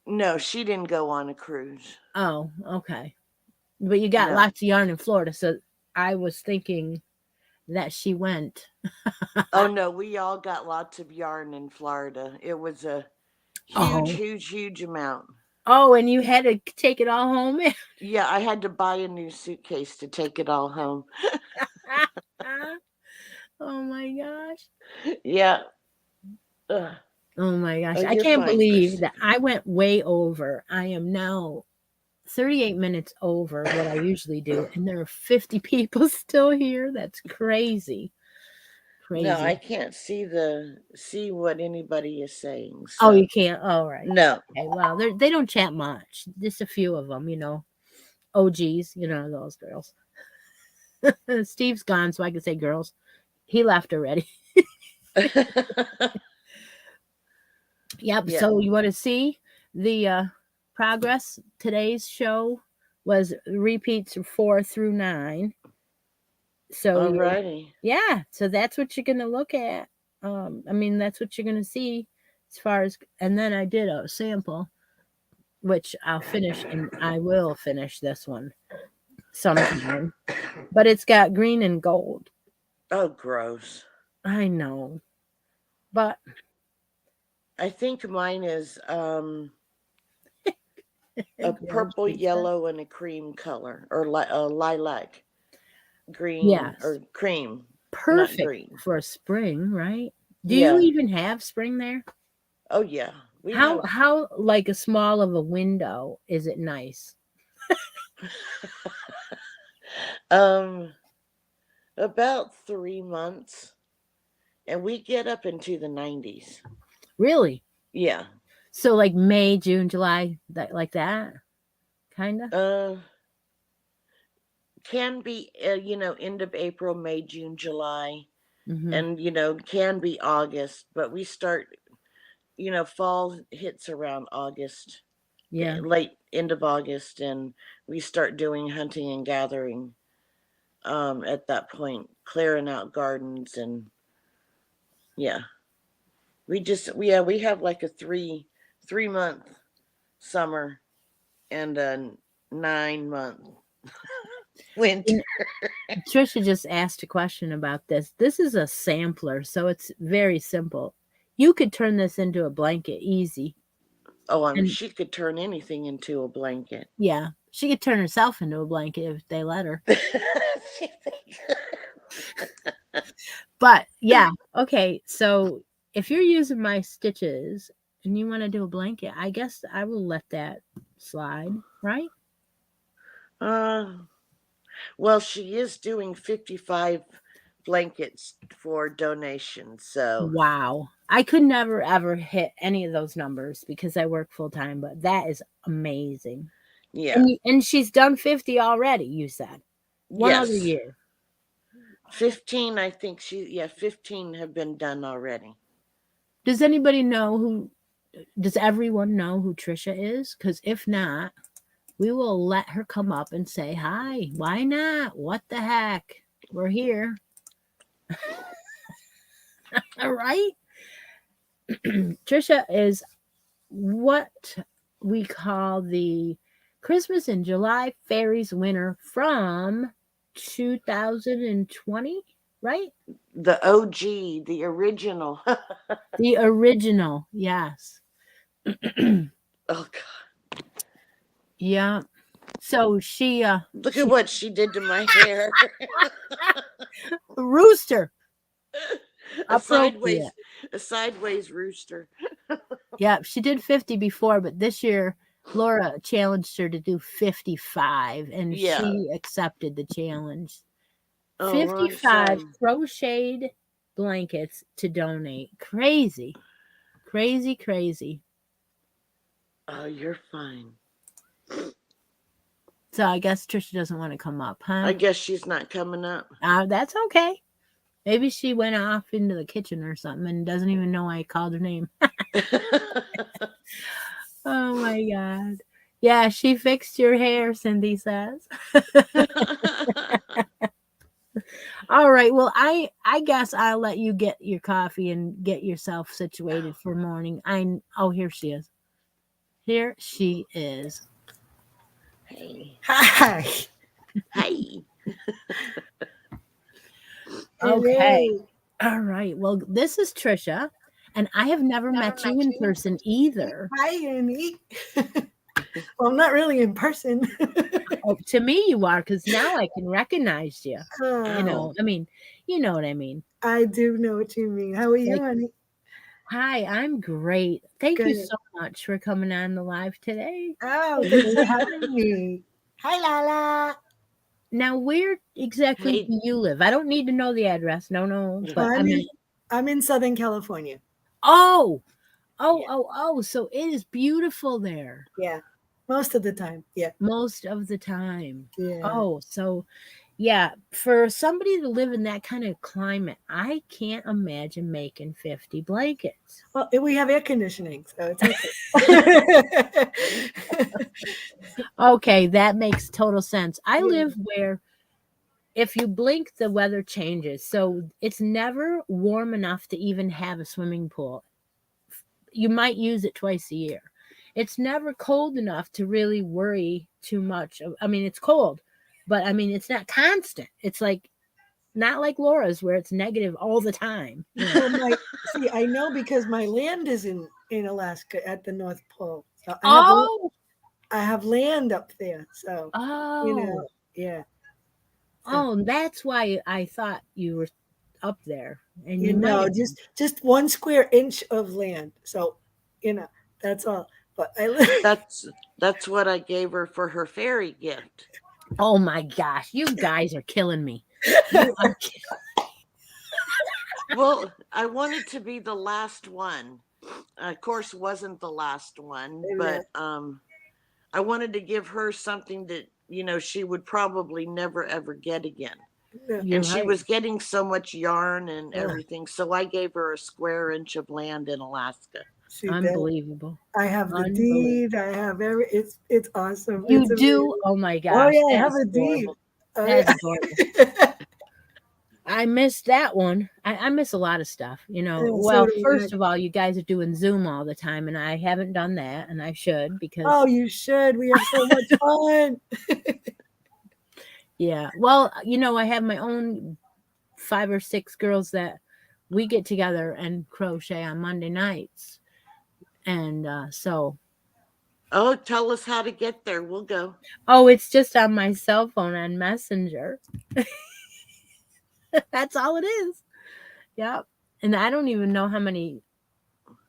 Speaker 4: No, she didn't go on a cruise.
Speaker 1: Oh, okay. But you got lots of yarn in Florida, so I was thinking that she went.
Speaker 4: Oh no, we all got lots of yarn in Florida. It was a huge amount.
Speaker 1: Oh, and you had to take it all home?
Speaker 4: Yeah, I had to buy a new suitcase to take it all home.
Speaker 1: Oh my gosh.
Speaker 4: Yeah.
Speaker 1: Oh my gosh.
Speaker 4: Oh,
Speaker 1: I can't believe
Speaker 4: Christi.
Speaker 1: that I went way over. I am now 38 minutes over what I usually do, and there are 50 people still here. That's crazy.
Speaker 4: No, I can't see what anybody is saying. So.
Speaker 1: Oh, you can't? Oh, right.
Speaker 4: No.
Speaker 1: Okay, well, they don't chat much. Just a few of them, OGs, those girls. Steve's gone, so I can say girls. He left already. Yep. Yeah. So you want to see the progress? Today's show was repeats 4 through 9. So
Speaker 4: alrighty.
Speaker 1: Yeah. So that's what you're gonna look at. That's what you're gonna see as far as. And then I did a sample, which I'll finish, and I will finish this one sometime. But it's got green and gold.
Speaker 4: Oh, gross.
Speaker 1: I know, but
Speaker 4: I think mine is a purple, yellow, and a cream color, or a lilac green or cream.
Speaker 1: Perfect
Speaker 4: green.
Speaker 1: for spring, right? Do you even have spring there?
Speaker 4: Oh yeah.
Speaker 1: How like a small of a window is it nice?
Speaker 4: About 3 months, and we get up into the 90s.
Speaker 1: Really?
Speaker 4: Yeah.
Speaker 1: So like May, June, July, like that, kind of.
Speaker 4: Can be end of April, May, June, July, and can be August. But we start, fall hits around August.
Speaker 1: Yeah.
Speaker 4: Late end of August, and we start doing hunting and gathering. At that point, clearing out gardens and. Yeah. we have like a 3 month summer and a 9 month winter.
Speaker 1: Trisha just asked a question about this. This is a sampler, so it's very simple. You could turn this into a blanket easy.
Speaker 4: Oh,
Speaker 1: And
Speaker 4: she could turn anything into a blanket.
Speaker 1: yeah, she could turn herself into a blanket if they let her. But yeah, okay. So if you're using my stitches and you want to do a blanket, I guess I will let that slide, right?
Speaker 4: Well, she is doing 55 blankets for donation. So
Speaker 1: Wow. I could never ever hit any of those numbers because I work full time, but that is amazing.
Speaker 4: yeah.
Speaker 1: And she's done 50 already, you said. One other
Speaker 4: Yes.
Speaker 1: year.
Speaker 4: 15, I think 15 have been done already.
Speaker 1: Does everyone know who Trisha is? Because if not, we will let her come up and say hi. Why not? What the heck? We're here. All right. Trisha is what we call the Christmas in July Fairies winner from 2020, right?
Speaker 4: The OG, the original.
Speaker 1: The original, yes.
Speaker 4: Oh God.
Speaker 1: Yeah. So she
Speaker 4: Look at what she did to my hair.
Speaker 1: rooster.
Speaker 4: a sideways rooster.
Speaker 1: Yeah, she did 50 before, but this year Laura challenged her to do 55 and she accepted the challenge. 55
Speaker 4: awesome.
Speaker 1: crocheted blankets to donate. Crazy. Crazy, crazy.
Speaker 4: Oh, you're fine.
Speaker 1: So I guess Trisha doesn't want to come up, huh?
Speaker 4: I guess she's not coming up.
Speaker 1: That's okay. Maybe she went off into the kitchen or something and doesn't even know I called her name. Oh my God. Yeah, she fixed your hair, Cindy says. All right. Well, I guess I'll let you get your coffee and get yourself situated for morning. Here she is. Here she is.
Speaker 4: Hey.
Speaker 5: Hi.
Speaker 4: Hi.
Speaker 1: Okay. All right. Well, this is Trisha, and I have never met you in person either.
Speaker 5: Hi, Annie. Well, I'm not really in person.
Speaker 1: Oh, to me, you are, because now I can recognize you. You know what I mean.
Speaker 5: I do know what you mean. How are you, honey?
Speaker 1: Hi, I'm great. Thank you so much for coming on the live today.
Speaker 5: Oh, thanks for having me. Hi, Lala.
Speaker 1: Now, where exactly do you live? I don't need to know the address. No. But
Speaker 5: I'm in Southern California.
Speaker 1: Oh. So it is beautiful there.
Speaker 5: Yeah. Most of the time. Yeah.
Speaker 1: Most of the time.
Speaker 5: Yeah.
Speaker 1: Oh, so yeah, for somebody to live in that kind of climate, I can't imagine making 50 blankets.
Speaker 5: Well, we have air conditioning, so it's okay.
Speaker 1: Okay, that makes total sense. I live where if you blink, the weather changes. So it's never warm enough to even have a swimming pool. You might use it twice a year. It's never cold enough to really worry too much. I mean, it's cold, but I mean, it's not constant. It's like not like Laura's where it's negative all the time.
Speaker 5: Well, I know because my land is in Alaska at the North Pole. So I have land up there. So, yeah.
Speaker 1: Oh, that's why I thought you were up there. And
Speaker 5: just 1 square inch of land. So, that's all. But
Speaker 4: that's what I gave her for her fairy gift.
Speaker 1: Oh my gosh, you guys are killing me.
Speaker 4: Well, I wanted to be the last one. Of course, wasn't the last one, but I wanted to give her something that she would probably never ever get again. And she was getting so much yarn and everything, so I gave her a square inch of land in Alaska.
Speaker 1: Unbelievable.
Speaker 5: I have the deed. I have it's awesome.
Speaker 1: You do? Oh my gosh.
Speaker 5: Oh yeah, I have a deed.
Speaker 1: That's adorable. I missed that one. I miss a lot of stuff, you know.
Speaker 5: Yeah, so
Speaker 1: Well,
Speaker 5: do
Speaker 1: first
Speaker 5: I.
Speaker 1: of all, you guys are doing Zoom all the time, and I haven't done that, and I should because
Speaker 5: Oh, you should. We have so much fun.
Speaker 1: yeah. Well, you know, I have my own 5 or 6 girls that we get together and crochet on Monday nights, and so
Speaker 4: Oh, tell us how to get there. We'll go.
Speaker 1: oh, it's just on my cell phone on Messenger. That's all it is. Yep. And I don't even know how many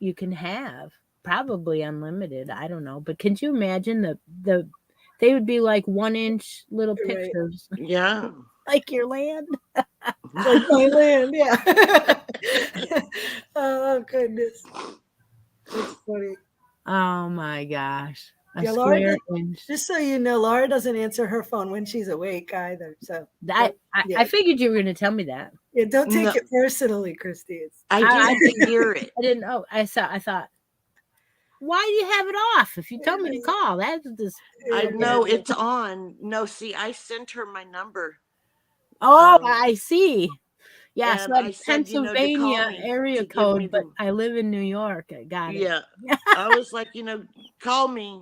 Speaker 1: you can have. Probably unlimited. I don't know. But can you imagine the they would be like 1-inch little
Speaker 5: Right.
Speaker 1: pictures,
Speaker 4: Yeah.
Speaker 1: like your land.
Speaker 5: Like my land, yeah. Oh goodness. That's funny.
Speaker 1: Oh my gosh. A
Speaker 5: Yeah, Laura
Speaker 1: square
Speaker 5: does,
Speaker 1: inch.
Speaker 5: just so you know, Laura doesn't answer her phone when she's awake either. So
Speaker 1: That
Speaker 5: yeah.
Speaker 1: I figured you were gonna tell me that.
Speaker 5: Yeah, don't take
Speaker 4: No.
Speaker 5: it personally, Christy. It's,
Speaker 4: I didn't hear it.
Speaker 1: I didn't know. I thought, why do you have it off? If you told me to call, that's just
Speaker 4: I
Speaker 1: okay.
Speaker 4: know it's on. No, see, I sent her my number.
Speaker 1: Oh,
Speaker 4: Um,
Speaker 1: I see. Yeah, so
Speaker 4: and I
Speaker 1: that's
Speaker 4: said, to call
Speaker 1: Pennsylvania
Speaker 4: me
Speaker 1: area
Speaker 4: to give
Speaker 1: code,
Speaker 4: me
Speaker 1: but
Speaker 4: the.
Speaker 1: I live in New York. I got it.
Speaker 4: Yeah. I was like, call me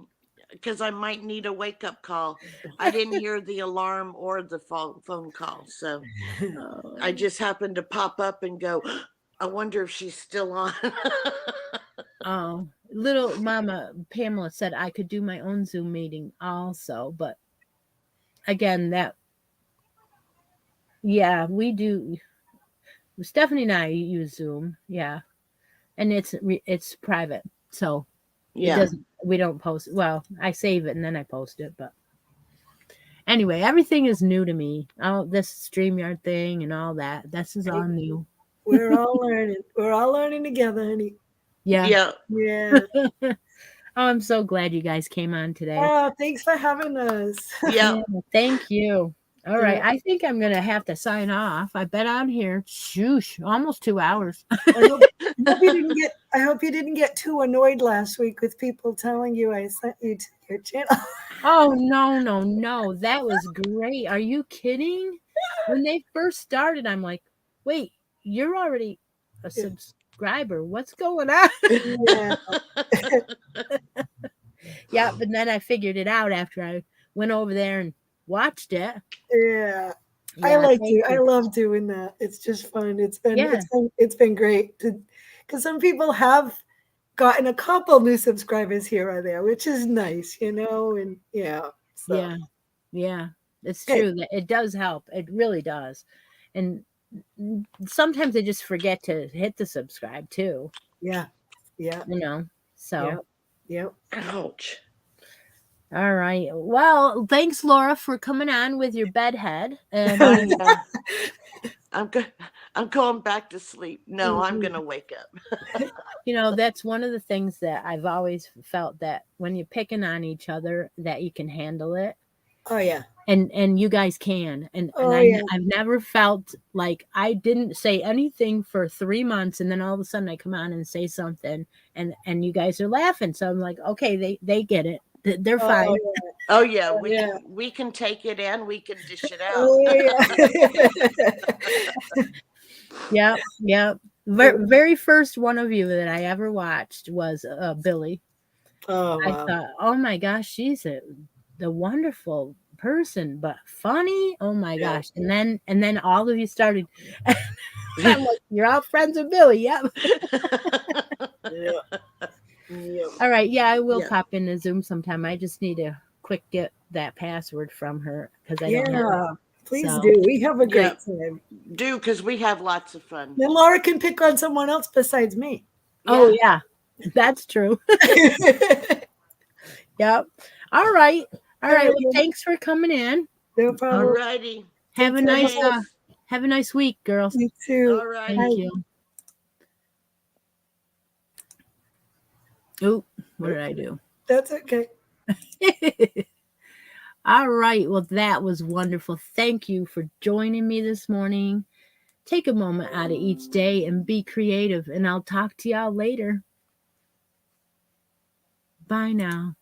Speaker 4: because I might need a wake up call. I didn't hear the alarm or the phone call. So I just happened to pop up and go, I wonder if she's still on.
Speaker 1: Oh, little Mama Pamela said I could do my own Zoom meeting also, but again, yeah, we do. Stephanie and I use Zoom, yeah, and it's private, so it
Speaker 4: Yeah.
Speaker 1: doesn't. We don't post. Well, I save it and then I post it, but anyway, everything is new to me. Oh, this StreamYard thing and all that. This is all new.
Speaker 5: we're all learning. We're all learning together, honey.
Speaker 1: Yeah.
Speaker 4: Yeah.
Speaker 5: Yeah.
Speaker 1: Oh, I'm so glad you guys came on today.
Speaker 5: Oh, thanks for having us.
Speaker 4: Yeah.
Speaker 1: Yeah, thank you. All right.
Speaker 5: Yeah.
Speaker 1: I think I'm going to have to sign off. I've been on here, shoosh, almost 2 hours.
Speaker 5: I hope you didn't get too annoyed last week with people telling you I sent you to your channel.
Speaker 1: Oh, no. That was great. Are you kidding? When they first started, I'm like, wait, you're already a subscriber. What's going on?
Speaker 5: Yeah.
Speaker 1: Yeah, but then I figured it out after I went over there and watched it.
Speaker 5: Yeah.
Speaker 1: Yeah,
Speaker 5: I like
Speaker 1: thank
Speaker 5: I love doing that. It's just fun. It's
Speaker 1: Yeah.
Speaker 5: been great because some people have gotten a couple new subscribers here or there, which is nice, and yeah. So.
Speaker 1: Yeah. It's
Speaker 5: Okay.
Speaker 1: true that it does help. It really does. And sometimes I just forget to hit the subscribe too.
Speaker 5: Yeah.
Speaker 1: So
Speaker 5: Yep.
Speaker 4: Ouch.
Speaker 1: all right. Well, thanks, Laura, for coming on with your bedhead. And
Speaker 4: I'm going back to sleep. No, I'm gonna wake up.
Speaker 1: that's one of the things that I've always felt, that when you're picking on each other, that you can handle it.
Speaker 5: Oh yeah.
Speaker 1: And you guys can. And I've never felt like I didn't say anything for 3 months, and then all of a sudden I come on and say something, and you guys are laughing. So I'm like, okay, they get it. They're fine.
Speaker 4: Oh yeah, we can take it and we can dish it out.
Speaker 5: Oh, yeah.
Speaker 1: Yep. Very first one of you that I ever watched was Billy.
Speaker 5: Oh wow.
Speaker 1: I thought, oh my gosh, she's the wonderful person, but funny. Oh my gosh. And then all of you started. I'm like, you're all friends with Billy. Yep. All right. Yeah, I will pop into Zoom sometime. I just need to quick get that password from her because I don't have it.
Speaker 5: Please do. We have a great time.
Speaker 4: Do, because we have lots of fun.
Speaker 5: Then Laura can pick on someone else besides me.
Speaker 1: Oh yeah, that's true. Yep. All right. Well, thanks for coming in.
Speaker 5: No problem.
Speaker 4: All righty.
Speaker 1: Have a nice week, girls.
Speaker 5: You too.
Speaker 4: All right.
Speaker 1: Thank you. Oh, what did I do?
Speaker 5: That's okay.
Speaker 1: All right. Well, that was wonderful. Thank you for joining me this morning. Take a moment out of each day and be creative, and I'll talk to y'all later. Bye now.